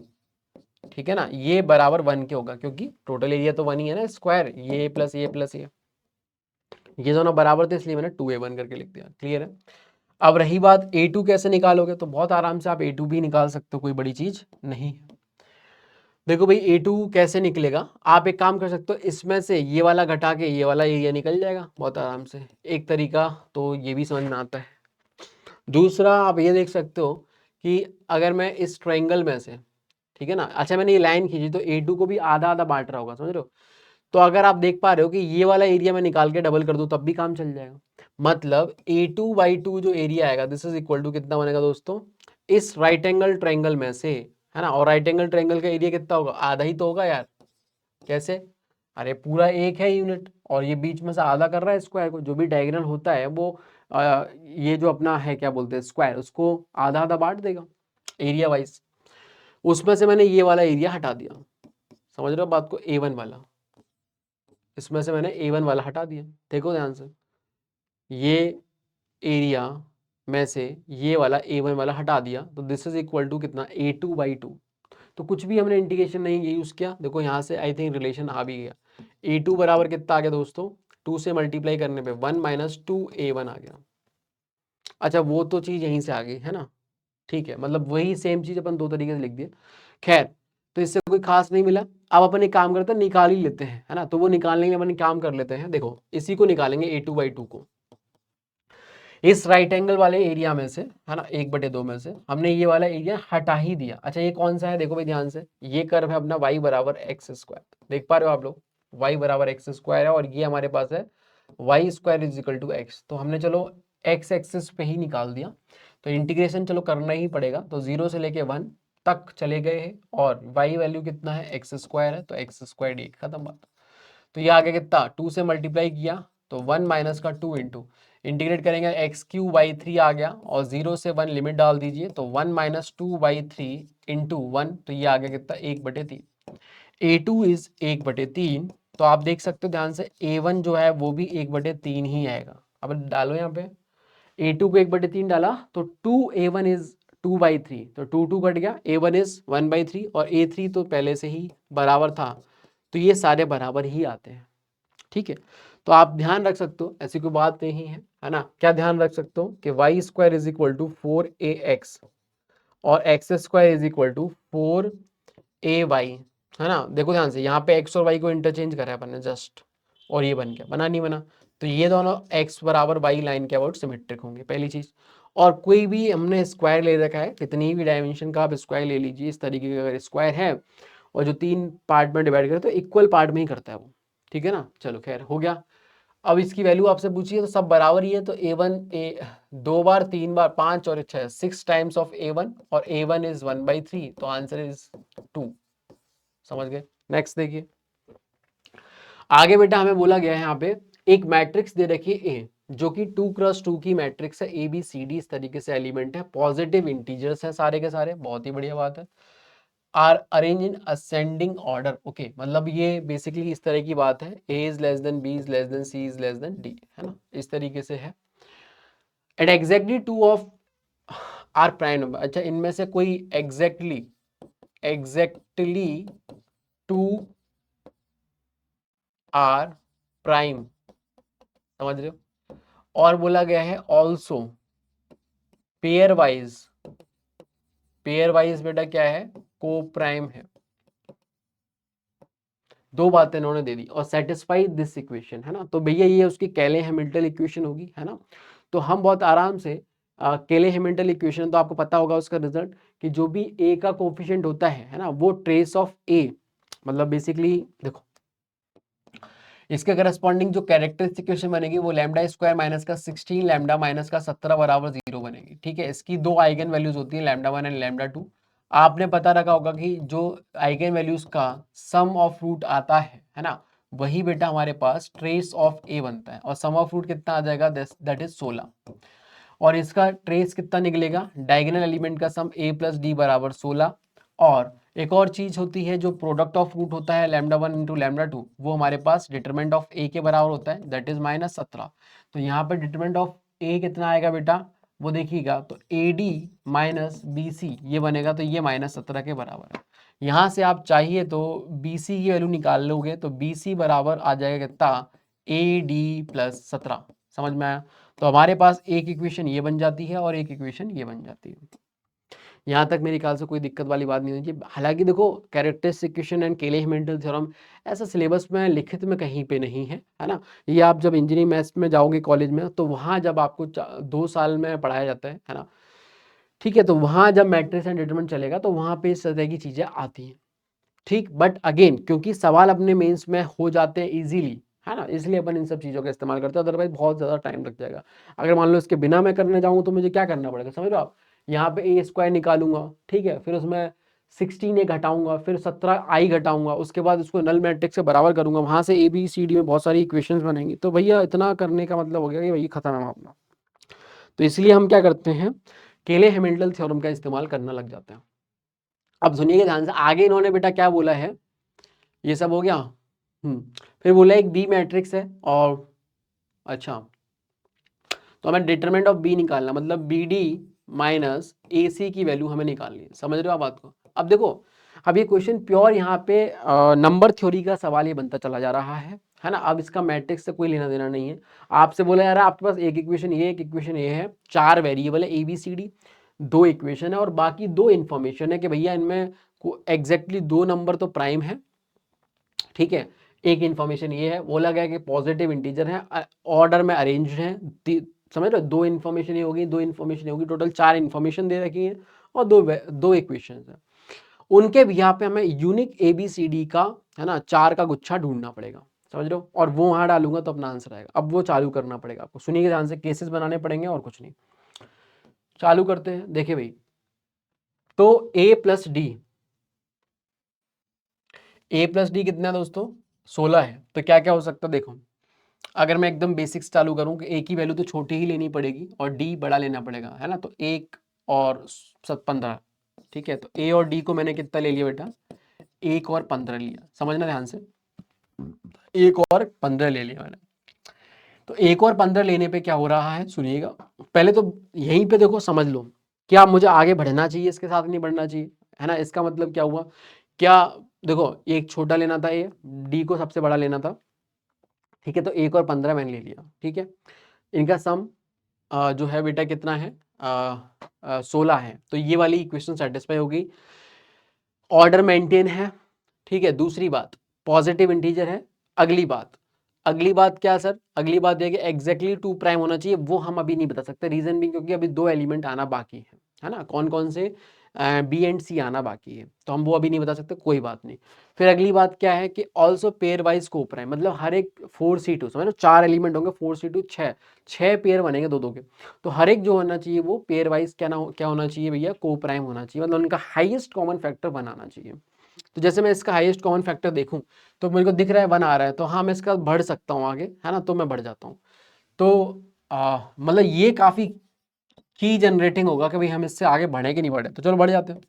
A: ठीक है ना, ये बराबर 1 के होगा क्योंकि टोटल एरिया तो 1 ही है ना, स्क्वायर ये प्लस ये दोनों बराबर थे इसलिए मैंने 2A1 करके लिख दिया। क्लियर है। अब रही बात A2 कैसे निकालोगे, तो बहुत आराम से आप A2 भी निकाल सकते हो, कोई बड़ी चीज नहीं है। देखो भाई A2 कैसे निकलेगा, आप एक काम कर सकते हो, इसमें से ये वाला घटा के ये वाला एरिया निकल जाएगा बहुत आराम से, एक तरीका तो ये भी समझ में आता है। दूसरा आप ये देख सकते हो कि अगर मैं इस ट्रायंगल में से, ठीक है ना, अच्छा मैंने ये लाइन खींची तो A2 को भी आधा आधा बांट रहा होगा, समझ रहे हो। तो अगर आप देख पा रहे हो कि ये वाला एरिया मैं निकाल के डबल कर दूं तब भी काम चल जाएगा। मतलब A2/2 जो एरिया आएगा दिस इज इक्वल टू कितना बनेगा दोस्तों, इस राइट एंगल ट्रायंगल में से, है ना, और राइट एंगल ट्रायंगल का एरिया कितना होगा, आधा ही तो होगा यार। कैसे, अरे पूरा एक है यूनिट और ये बीच में से आधा कर रहा है स्क्वायर को, जो भी डायगोनल होता है वो ये जो अपना है क्या बोलते हैं स्क्वायर, उसको आधा आधा बांट देगा एरिया वाइज। उसमें से मैंने ये वाला एरिया हटा दिया, समझ रहे हो बात को, A1 वाला, इसमें से मैंने A1 वाला हटा दिया। देखो ध्यान से, ये एरिया में से ये वाला A1 वाला हटा दिया तो दिस इज इक्वल टू कितना, A2/2। तो कुछ भी हमने इंटीग्रेशन नहीं यूज किया, देखो यहाँ से आई थिंक रिलेशन आ भी गया। A2 बराबर कितना आ गया दोस्तों, 2 से मल्टीप्लाई करने पे 1 - 2A1 आ गया। अच्छा वो तो चीज यहीं से आ गई है ना, ठीक है, मतलब वही सेम चीज अपन दो तरीके से लिख दिए। खैर, तो इससे कोई खास नहीं मिला। अब अपन एक काम करते हैं, निकाल ही लेते हैं, है ना। तो वो निकालने के लिए अपन एक काम कर लेते हैं, देखो इसी को निकालेंगे A2/2 को, इस राइट एंगल वाले एरिया में से, है ना, 1/2 में से हमने ये वाला एरिया हटा ही दिया। अच्छा ये कौन सा है, देखो भाई ध्यान से, ये कर्व है अपना y बराबर x², देख पा रहे हो आप लोग, y बराबर x² है और ये हमारे पास है y² = x। तो हमने चलो x एक्सिस पे ही निकाल दिया, तो इंटीग्रेशन चलो करना ही पड़ेगा। तो 0 से लेके 1 तक चले गए हैं और y वैल्यू कितना है, x² है, तो x² खत्म बात। तो ये आगे कितना, 2 से मल्टीप्लाई किया तो 1 माइनस का 2 इंटू, इंटीग्रेट करेंगे x³/3 आ गया और 0 से 1 लिमिट डाल दीजिए तो 1 - 2/3 इंटू 1, तो ये आ गया कितना, 1/3। A2 is 1/3। तो आप देख सकते हो ध्यान से, A1 जो है वो भी 1/3 ही आएगा। अब डालो यहाँ पे, A2 को 1/3 डाला तो 2A1 इज 2/3, तो 2 कट गया, A1 इज 1/3 और A3 तो पहले से ही बराबर था, तो ये सारे बराबर ही आते हैं, ठीक है। तो आप ध्यान रख सकते हो, ऐसी कोई बात नहीं है ना। क्या ध्यान रख सकते हो कि y² = 4ax और x² = 4ay, है ना। देखो ध्यान से, यहाँ पे x और y को इंटरचेंज करा है अपन ने जस्ट, और ये बन गया, बना नहीं बना, तो ये दोनों x बराबर y लाइन के अबाउट सिमेट्रिक होंगे, पहली चीज। और कोई भी हमने स्क्वायर ले रखा है, कितनी भी डायमेंशन का आप स्क्वायर ले लीजिए, इस तरीके का अगर स्क्वायर है और जो 3 पार्ट में डिवाइड करे तो इक्वल पार्ट में ही करता है वो, ठीक है ना। चलो खैर हो गया। अब इसकी वैल्यू आपसे पूछिए तो सब बराबर ही है, तो A1 2 बार 3 बार 5 और 6 6 टाइम्स ऑफ A1 और A1 इज 1/3, तो आंसर इज 2। समझ गए। नेक्स्ट देखिए, आगे बेटा हमें बोला गया है यहाँ पे एक मैट्रिक्स दे रखी है A, जो कि 2x2 की मैट्रिक्स है, ABCD इस तरीके से एलिमेंट है, पॉजिटिव इंटीजर्स है सारे के सारे, बहुत ही बढ़िया बात है। Are arrange in ascending order, okay, मतलब ये बेसिकली इस तरह की बात है, A is less than B is less than C is less than D, है ना, इस तरीके से है। And exactly 2 of are prime number, अच्छा इनमें से कोई एग्जैक्टली 2 आर प्राइम, समझ रहे हो। और बोला गया है ऑल्सो पेयर वाइज बेटा क्या है, को प्राइम है। दो बातें इन्होंने दे दी और सेटिस्फाई दिस इक्वेशन, है ना। तो भैया ये उसकी कैले हैमिल्टन इक्वेशन होगी, है ना। तो हम बहुत आराम से केले हैमिल्टन इक्वेशन तो आपको पता होगा उसका रिजल्ट, कि जो भी ए का कोफिशिएंट होता है ना, वो ट्रेस ऑफ ए, मतलब बेसिकली देखो इसके करस्पॉन्डिंग जो कैरेक्टरिस्टिक इक्वेशन बनेगी वो लैम्डा स्क्वायर माइनस का 16 लैम्डा माइनस का 17 बराबर 0 बनेगी। ठीक है, इसकी दो आइगन वैल्यूज होती है लैम्डा 1 एंड लैम्डा 2। आपने पता रखा होगा कि जो आइगन वैल्यूज का सम ऑफ रूट आता है ना, वही बेटा हमारे पास ट्रेस ऑफ ए बनता है, और सम ऑफ रूट कितना आ जाएगा, दैट इज 16। और इसका ट्रेस कितना निकलेगा, डायगोनल एलिमेंट का सम a प्लस डी बराबर 16। और एक और चीज होती है जो प्रोडक्ट ऑफ रूट होता है लैम्डा 1 इंटू लैम्डा 2, वो हमारे पास डिटरमिनेंट ऑफ a के बराबर होता है, दैट इज -17। तो यहाँ पे डिटरमिनेंट ऑफ a कितना आएगा बेटा, वो देखिएगा तो AD माइनस BC ये बनेगा, तो ये -17 के बराबर है। यहाँ से आप चाहिए तो BC की वैल्यू निकाल लोगे, तो BC बराबर आ जाएगा कितना, AD प्लस 17। समझ में आया? तो हमारे पास एक इक्वेशन ये बन जाती है और एक इक्वेशन ये बन जाती है। यहाँ तक मेरे ख्याल से कोई दिक्कत वाली बात नहीं होनी चाहिए। हालांकि देखो कैरेक्टरिस्टिक इक्वेशन एंड केले हैमिल्टन थ्योरम ऐसा सिलेबस में लिखित में कहीं पे नहीं है ना। ये आप जब इंजीनियरिंग मैथ्स में जाओगे कॉलेज में, तो वहाँ जब आपको 2 साल में पढ़ाया जाता है ना, ठीक है, तो वहाँ जब मैट्रिक्स एंड डिटरमिनेंट चलेगा तो वहाँ पे इस तरह की चीज़ें आती हैं। ठीक, बट अगेन क्योंकि सवाल अपने मेंस में हो जाते हैं इजीली, है ना, इसलिए अपन इन सब चीज़ों का इस्तेमाल करते हैं, अदरवाइज बहुत ज़्यादा टाइम लग जाएगा। अगर मान लो इसके बिना मैं करने जाऊँ तो मुझे क्या करना पड़ेगा, समझ लो आप, यहाँ पे ए स्क्वायर निकालूंगा, ठीक है, फिर उसमें 16 घटाऊंगा, फिर 17 आई घटाऊंगा, उसके बाद उसको नल मैट्रिक्स से बराबर करूंगा, वहाँ से ABCD में बहुत सारी इक्वेशंस बनेंगी, तो भैया इतना करने का मतलब हो गया कि भैया खत्म है मामला। तो इसलिए हम क्या करते हैं, केले हैमिल्टन थ्योरम का इस्तेमाल करना लग जाते हैं। अब सुनिएगा ध्यान से, आगे इन्होंने बेटा क्या बोला है, ये सब हो गया। फिर बोला एक बी मैट्रिक्स है, और अच्छा तो हमें डिटरमिनेंट ऑफ बी निकालना, मतलब BD माइनस AC की वैल्यू हमें निकालनी है। समझ रहे हो आप बात को? अब देखो, अब ये क्वेश्चन प्योर यहाँ पे नंबर थ्योरी का सवाल ये बनता चला जा रहा है ना। अब इसका मैट्रिक्स से कोई लेना देना नहीं है। आपसे बोला जा रहा है आपके पास एक इक्वेशन ये, एक इक्वेशन ये है, 4 वेरिएबल है ABCD, 2 इक्वेशन है और बाकी 2 इन्फॉर्मेशन है कि भैया इनमें एग्जैक्टली 2 नंबर तो प्राइम है, ठीक है, एक इन्फॉर्मेशन ये है, बोला गया कि पॉजिटिव इंटीजर है, ऑर्डर में अरेंज है, समझ रहे हो, 2 इन्फॉर्मेशन ये होगी, 2 इन्फॉर्मेशन ये होगी, टोटल 4 इन्फॉर्मेशन दे रखी है और 2 इक्वेशन है। उनके भी यहाँ पे हमें यूनिक ABCD का, है ना, 4 का गुच्छा ढूंढना पड़ेगा, समझ रहे हो, और वो वहां डालूंगा तो अपना आंसर आएगा। अब वो चालू करना पड़ेगा आपको, सुनिए ध्यान से, केसेस बनाने पड़ेंगे और कुछ नहीं। चालू करते हैं, देखिए भाई, तो A प्लस डी कितना है दोस्तों, 16 है। तो क्या क्या हो सकता है देखो, अगर मैं एकदम बेसिक्स चालू करूं कि ए की वैल्यू तो छोटी ही लेनी पड़ेगी और डी बड़ा लेना पड़ेगा, है ना, तो 1 और 15, ठीक है, तो ए और डी को मैंने कितना ले लिया बेटा, 1 और 15 लिया, समझना ध्यान से, 1 और 15 ले लिया मैंने। तो 1 और 15 लेने पे क्या हो रहा है, सुनिएगा, पहले तो यहीं पे देखो समझ लो, क्या मुझे आगे बढ़ना चाहिए इसके साथ, नहीं बढ़ना चाहिए, है ना। इसका मतलब क्या हुआ, क्या देखो, एक छोटा लेना था, ए डी को सबसे बड़ा लेना था, ठीक है, तो 1 और 15 मैंने ले लिया, ठीक है, इनका सम जो है बेटा कितना है, 16 है। तो ये वाली इक्वेशन सेटिस्फाई हो गई, ऑर्डर मेंटेन है, ठीक है। दूसरी बात, पॉजिटिव इंटीजर है। अगली बात क्या सर, अगली बात है कि एग्जैक्टली 2 प्राइम होना चाहिए, वो हम अभी नहीं बता सकते, रीजन भी क्योंकि अभी 2 एलिमेंट आना बाकी है ना, कौन कौन से, B एंड C आना बाकी है, तो हम वो अभी नहीं बता सकते, कोई बात नहीं। फिर अगली बात क्या है कि ऑल्सो पेयर वाइज को प्राइम, मतलब हर एक 4C2, समझ लो 4 एलिमेंट होंगे, 4C2 6 पेयर बनेंगे दो के, तो हर एक जो होना चाहिए वो पेयर वाइज क्या होना चाहिए भैया, को प्राइम होना चाहिए, मतलब उनका हाईएस्ट कॉमन फैक्टर बनाना चाहिए। तो जैसे मैं इसका हाईएस्ट कॉमन फैक्टर देखूं तो मेरे को दिख रहा है 1 आ रहा है, तो हाँ मैं इसका बढ़ सकता हूँ आगे, है ना, तो मैं बढ़ जाता हूँ। तो मतलब ये काफी की जनरेटिंग होगा कि भाई हम इससे आगे बढ़े कि नहीं बढ़े, तो चलो बढ़ जाते हैं।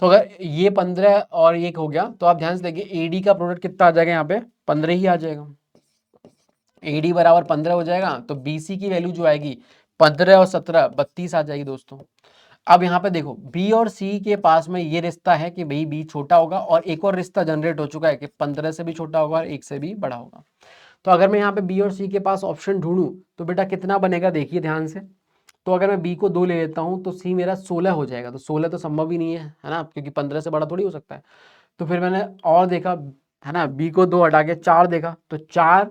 A: तो अगर ये 15 और 1 हो गया, तो आप ध्यान से देखिए AD का प्रोडक्ट कितना आ जाएगा, यहाँ पे 15 ही आ जाएगा, AD बराबर 15 हो जाएगा, तो BC की वैल्यू जो आएगी 15 और 17 32 आ जाएगी दोस्तों। अब यहाँ पे देखो B और C के पास में ये रिश्ता है कि भाई B छोटा होगा, और एक और रिश्ता जनरेट हो चुका है कि 15 से भी छोटा होगा और 1 से भी बड़ा होगा। तो अगर मैं यहाँ पे B और C के पास ऑप्शन ढूंढूं तो बेटा कितना बनेगा, देखिए ध्यान से, तो अगर मैं B को 2 ले लेता हूँ तो C मेरा 16 हो जाएगा, तो 16 तो संभव ही नहीं है ना, क्योंकि 15 से बड़ा थोड़ी हो सकता है। तो फिर मैंने और देखा, है ना, B को 2 हटा के 4 देखा, तो 4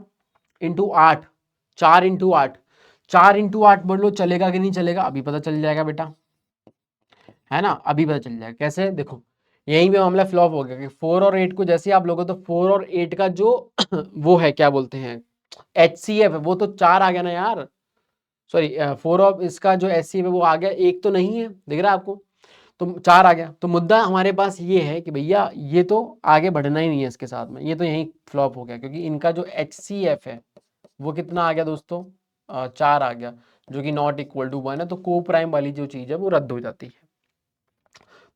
A: इंटू 8, 4 इंटू 8, 4 × 8 बोल लो, चलेगा कि नहीं चलेगा अभी पता चल जाएगा बेटा, है ना, अभी पता चल जाएगा। कैसे, देखो यहीं पे मामला फ्लॉप हो गया कि 4 और 8 को जैसे आप लोगों तो 4 और 8 का जो वो है क्या बोलते हैं HCF है, वो तो 4 आ गया ना यार, सॉरी 4 ऑफ इसका जो HCF है वो आ गया, एक तो नहीं है, दिख रहा है आपको, तो 4 आ गया। तो मुद्दा हमारे पास ये है कि भैया ये तो आगे बढ़ना ही नहीं है इसके साथ में, ये तो यहीं फ्लॉप हो गया, क्योंकि इनका जो HCF है वो कितना आ गया दोस्तों, 4 आ गया, जो कि नॉट इक्वल टू 1 है, तो को प्राइम वाली जो चीज़ है वो रद्द हो जाती है।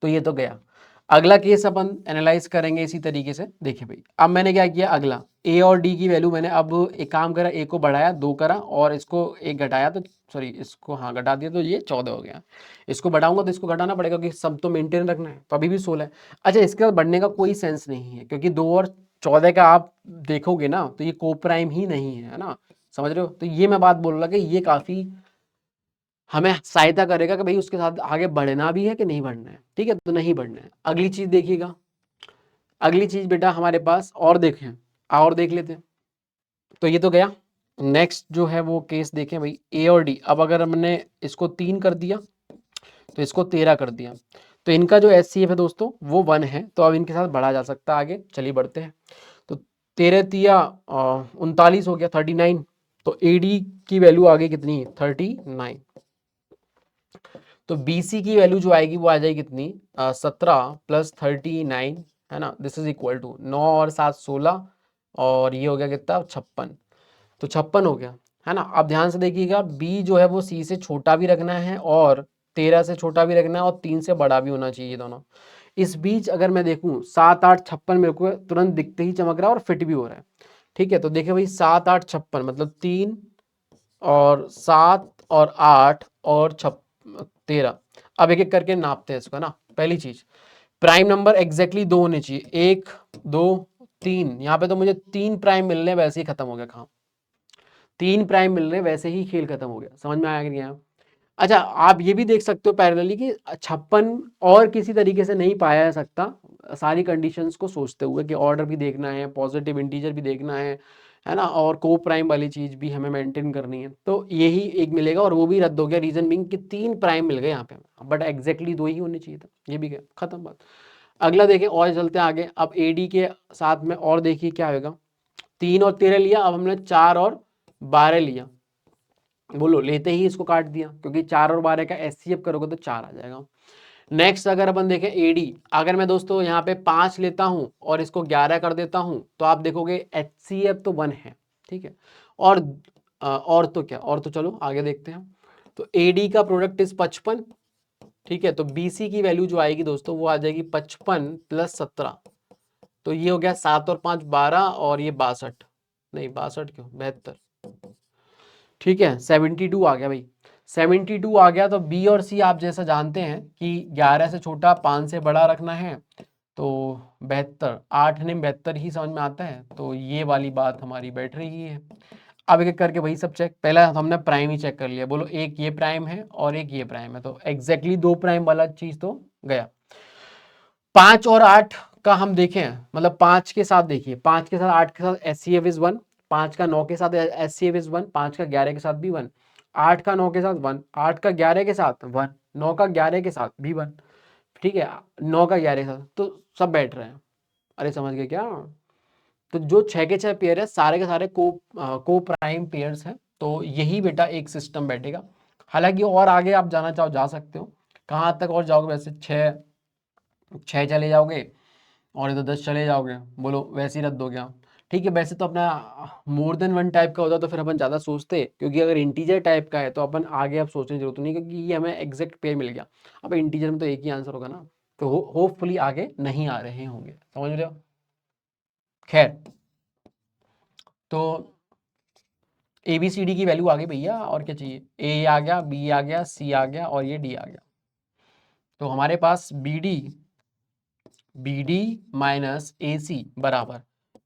A: तो ये तो गया। अगला केस अपन एनालाइज करेंगे इसी तरीके से। देखिए भाई, अब मैंने क्या किया, अगला ए और डी की वैल्यू मैंने अब एक काम करा, ए को बढ़ाया 2 करा और इसको एक घटाया, तो सॉरी इसको हाँ घटा दिया, तो ये 14 हो गया। इसको बढ़ाऊंगा तो इसको घटाना पड़ेगा क्योंकि सब तो मेंटेन रखना है, तो अभी भी 16 है। अच्छा, इसके बाद बढ़ने का कोई सेंस नहीं है क्योंकि 2 और 14 का आप देखोगे ना तो ये को प्राइम ही नहीं है ना, समझ रहे हो। तो ये मैं बात बोल रहा कि ये काफ़ी हमें सहायता करेगा कि भाई उसके साथ आगे बढ़ना भी है कि नहीं बढ़ना है, ठीक है, तो नहीं बढ़ना है। अगली चीज देखिएगा, अगली चीज बेटा हमारे पास और देखें, और देख लेते हैं। तो ये तो गया। नेक्स्ट जो है वो केस देखें भाई, ए और डी। अब अगर हमने इसको 3 कर दिया तो इसको 13 कर दिया, तो इनका जो HCF है दोस्तों वो 1 है, तो अब इनके साथ बढ़ा जा सकता है आगे। चलिए बढ़ते हैं। तो 13 तिया 39 हो गया, 39। तो AD की वैल्यू आ गई कितनी, 39। तो BC की वैल्यू जो आएगी वो आ जाएगी कितनी, 17 + 39, है ना, दिस इज इक्वल टू 9 और 7 16, और ये हो गया कितना 56। तो 56 हो गया, है ना। अब ध्यान से देखिएगा, B जो है वो C से छोटा भी रखना है और 13 से छोटा भी रखना है और 3 से बड़ा भी होना चाहिए दोनों। इस बीच अगर मैं देखूं 7 8 56 मेरे को तुरंत दिखते ही चमक रहा है और फिट भी हो रहा है, ठीक है। तो देखिए भाई 7 8 56 मतलब 3 और 7 और 8 और 13। अब एक एक करके नापते हैं इसको ना। पहली चीज, प्राइम नंबर एग्जैक्टली 2 होने चाहिए, 1 2 3। यहाँ पे तो मुझे 3 प्राइम मिल रहे हैं, वैसे ही खत्म हो गया काम। 3 प्राइम मिल रहे हैं वैसे ही खेल खत्म हो गया, समझ में आया कि नहीं आया। अच्छा, आप ये भी देख सकते हो पैरेलली कि 56 और किसी तरीके से नहीं पाया जा सकता, सारी कंडीशंस को सोचते हुए कि ऑर्डर भी देखना है, पॉजिटिव इंटीजर भी देखना है ना, और को प्राइम वाली चीज भी हमें मेंटेन करनी है। तो यही एक मिलेगा और वो भी रद्द हो गया, रीजन बिंग कि 3 प्राइम मिल गए यहाँ पे, बट एग्जैक्टली 2 ही होने चाहिए था, ये भी गया, खत्म बात। अगला देखें और चलते हैं आगे। अब AD के साथ में और देखिए क्या होगा, 3 और 13 लिया, अब हमने 4 और 12 लिया, बोलो लेते ही इसको काट दिया क्योंकि 4 और 12 का HCF करोगे तो 4 आ जाएगा। नेक्स्ट अगर अपन देखें AD, अगर मैं दोस्तों यहाँ पे 5 लेता हूँ और इसको 11 कर देता हूँ तो आप देखोगे HCF तो 1 है, ठीक है। और और तो क्या, और तो चलो आगे देखते हैं। तो AD का प्रोडक्ट इज 55, ठीक है। तो BC की वैल्यू जो आएगी दोस्तों वो आ जाएगी 55 + 17, तो ये हो गया 7 और 5 12 और ये 62, नहीं 62 क्यों 72, ठीक है। 72 आ गया भाई, 72 आ गया। तो B और C आप जैसा जानते हैं कि 11 से छोटा 5 से बड़ा रखना है, तो 72 8 ने 72 ही समझ में आता है, तो ये वाली बात हमारी बैठ रही है। अब एक एक करके वही सब चेक, पहला हमने प्राइम ही चेक कर लिया, बोलो एक ये प्राइम है और एक ये प्राइम है, तो एग्जैक्टली 2 प्राइम वाला चीज तो गया। 5 और 8 का हम देखें, मतलब 5 के साथ देखिए, 5 के साथ 8 के साथ HCF इज 1, 5 का 9 के साथ HCF इज 1, 5 का 11 के साथ भी 1, 8 का 9 के साथ 1, 8 का 11 के साथ 1, 9 का 11 के साथ भी 1, ठीक है। 9 का 11 के साथ तो सब बैठ रहे हैं। अरे समझ गए क्या। तो जो 6 के 6 पेयर है सारे के सारे को प्राइम पेयर्स हैं, तो यही बेटा एक सिस्टम बैठेगा। हालांकि और आगे आप जाना चाहो जा सकते हो, कहाँ तक और जाओगे, वैसे 6 चले जाओगे और इधर 10 चले जाओगे, बोलो वैसे ही रद्द हो गया, ठीक है। वैसे तो अपना मोर देन 1 टाइप का होता तो फिर अपन ज़्यादा सोचते, क्योंकि अगर इंटीजर टाइप का है तो अपन आगे अब सोचने की जरूरत नहीं, क्योंकि ये हमें एग्जैक्ट पेयर मिल गया। अब इंटीजर में तो एक ही आंसर होगा ना, तो होपफुली आगे नहीं आ रहे होंगे, समझ रहे हो। खैर, तो ABCD की वैल्यू आ गई भैया, और क्या चाहिए, A आ गया, B आ गया, C आ गया और ये D आ गया। तो हमारे पास BD माइनस AC बराबर,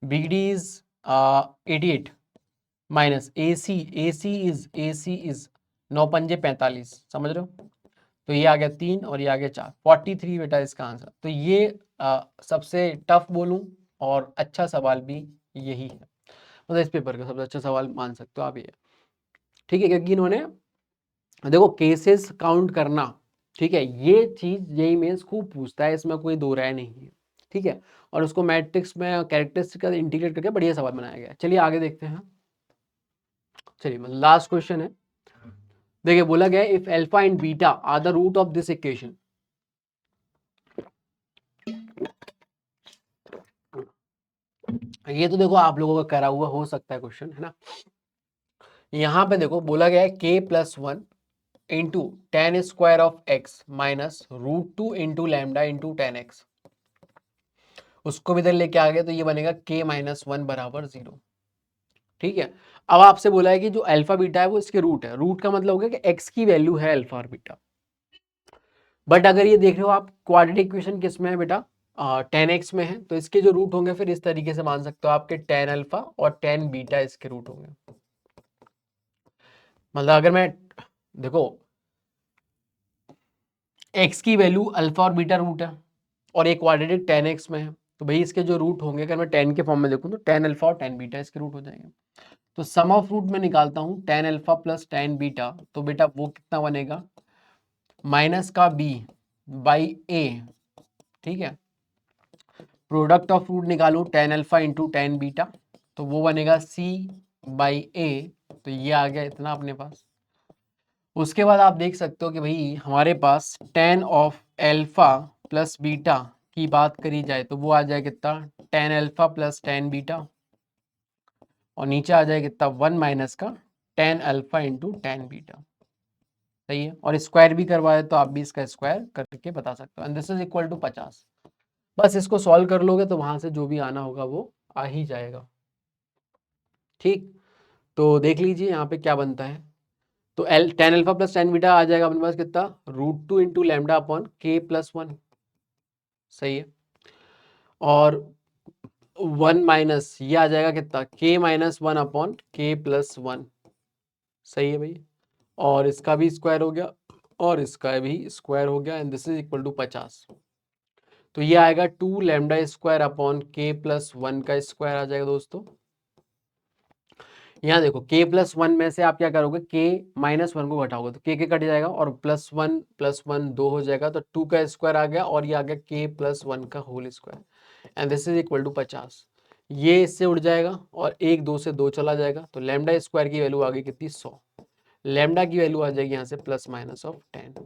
A: BD is 88 minus AC is 9 पंजे 45, समझ रहे हो। तो ये आ गया 3 और ये आ गया 4, 43 बेटा इसका आंसर। तो ये सबसे टफ बोलूं और अच्छा सवाल भी यही है, मतलब इस पेपर का सबसे अच्छा सवाल मान सकते हो आप ये। ठीक है, क्योंकि इन्होंने देखो केसेस काउंट करना, ठीक है, ये चीज जेईई मेंस खूब पूछता है, इसमें कोई दो राय नहीं है, ठीक है, और उसको मैट्रिक्स में कैरेक्टरिस्टिक का इंटीग्रेट करके बढ़िया सवाल बनाया गया है। चलिए आगे देखते हैं। चलिए मतलब लास्ट क्वेश्चन है, देखिए बोला गया है if alpha and beta are the root of this equation, ये तो देखो आप लोगों का करा हुआ हो सकता है क्वेश्चन, है ना। यहां पे देखो बोला गया है k plus one into tan square of X minus root two into lambda into tan X, उसको भी इधर लेके आ गए तो ये बनेगा k माइनस वन बराबर 0, ठीक है। अब आपसे बोला है कि जो अल्फा बीटा है वो इसके रूट है, रूट का मतलब हो गया कि x की वैल्यू है अल्फा और बीटा, बट अगर ये देख रहे हो आप क्वाड्रेटिक इक्वेशन किस में है बेटा, टेन एक्स में है, तो इसके जो रूट होंगे फिर इस तरीके से मान सकते हो आपके टेन अल्फा और टेन बीटा इसके रूट होंगे। मतलब अगर मैं देखो x की वैल्यू अल्फा और बीटा रूट है और एक क्वाड्रेटिक टेन एक्स में है, तो भाई इसके जो रूट होंगे अगर मैं टेन के फॉर्म में देखूं तो टेन अल्फा और टेन बीटा इसके रूट हो जाएंगे। तो सम ऑफ रूट में निकालता हूं ten alpha plus tan beta, तो बेटा वो कितना बनेगा माइनस का b बाई ए, ठीक है। प्रोडक्ट ऑफ रूट निकालूं ten alpha into tan beta, तो वो बनेगा c बाई ए, तो ये आ गया इतना अपने पास। उसके बाद आप देख सकते हो कि भाई हमारे पास tan of alpha plus beta की बात करी जाए तो वो आ जाए कितना tan alpha plus tan beta, और नीचे आ जाए कितना वन माइनस का tan alpha into tan beta, सही है। और स्क्वायर भी करवाए तो आप भी इसका स्क्वायर करके बता सकते हो, and this is equal to 50। बस इसको सॉल्व कर लोगे तो वहां से जो भी आना होगा वो आ ही जाएगा, ठीक। तो देख लीजिए यहाँ पे क्या बनता है, तो L tan alpha plus tan beta आ जाएगा अपने पास कितना root two into lambda upon k plus one, सही है। और वन माइनस ये आ जाएगा कितना के minus one upon k plus one, सही है भाई। और इसका भी स्क्वायर हो गया और इसका भी स्क्वायर हो गया, and this is equal to 50। तो ये आएगा two lambda square upon k plus one का स्क्वायर आ जाएगा दोस्तों। यहाँ देखो k प्लस वन में से आप क्या करोगे k माइनस वन को घटाओगे तो k कट जाएगा और प्लस वन दो हो जाएगा, तो टू का स्क्वायर आ गया और ये आ गया k प्लस वन का whole square, and this is equal to 50। ये इससे उड़ जाएगा और एक दो से दो चला जाएगा, तो लैमडा स्क्वायर की वैल्यू आ गई कितनी 100, लैमडा की वैल्यू आ जाएगी यहाँ से प्लस माइनस ऑफ 10।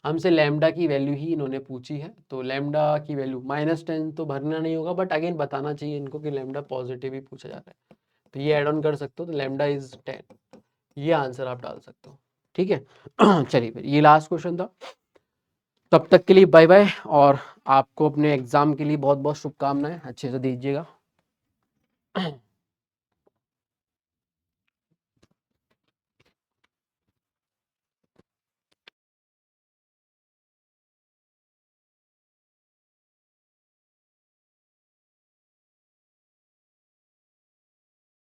A: हमसे लैमडा की वैल्यू ही इन्होंने पूछी है, तो लैमडा की वैल्यू -10 तो भरना नहीं होगा, बट अगेन बताना चाहिए इनको कि लैमडा पॉजिटिव ही पूछा जाता है, तो ये ऐड ऑन कर सकते हो, तो लैमडा इज 10, ये आंसर आप डाल सकते हो, ठीक है। चलिए फिर ये लास्ट क्वेश्चन था, तब तक के लिए बाय बाय, और आपको अपने एग्जाम के लिए बहुत बहुत शुभकामनाएं, अच्छे से दीजिएगा।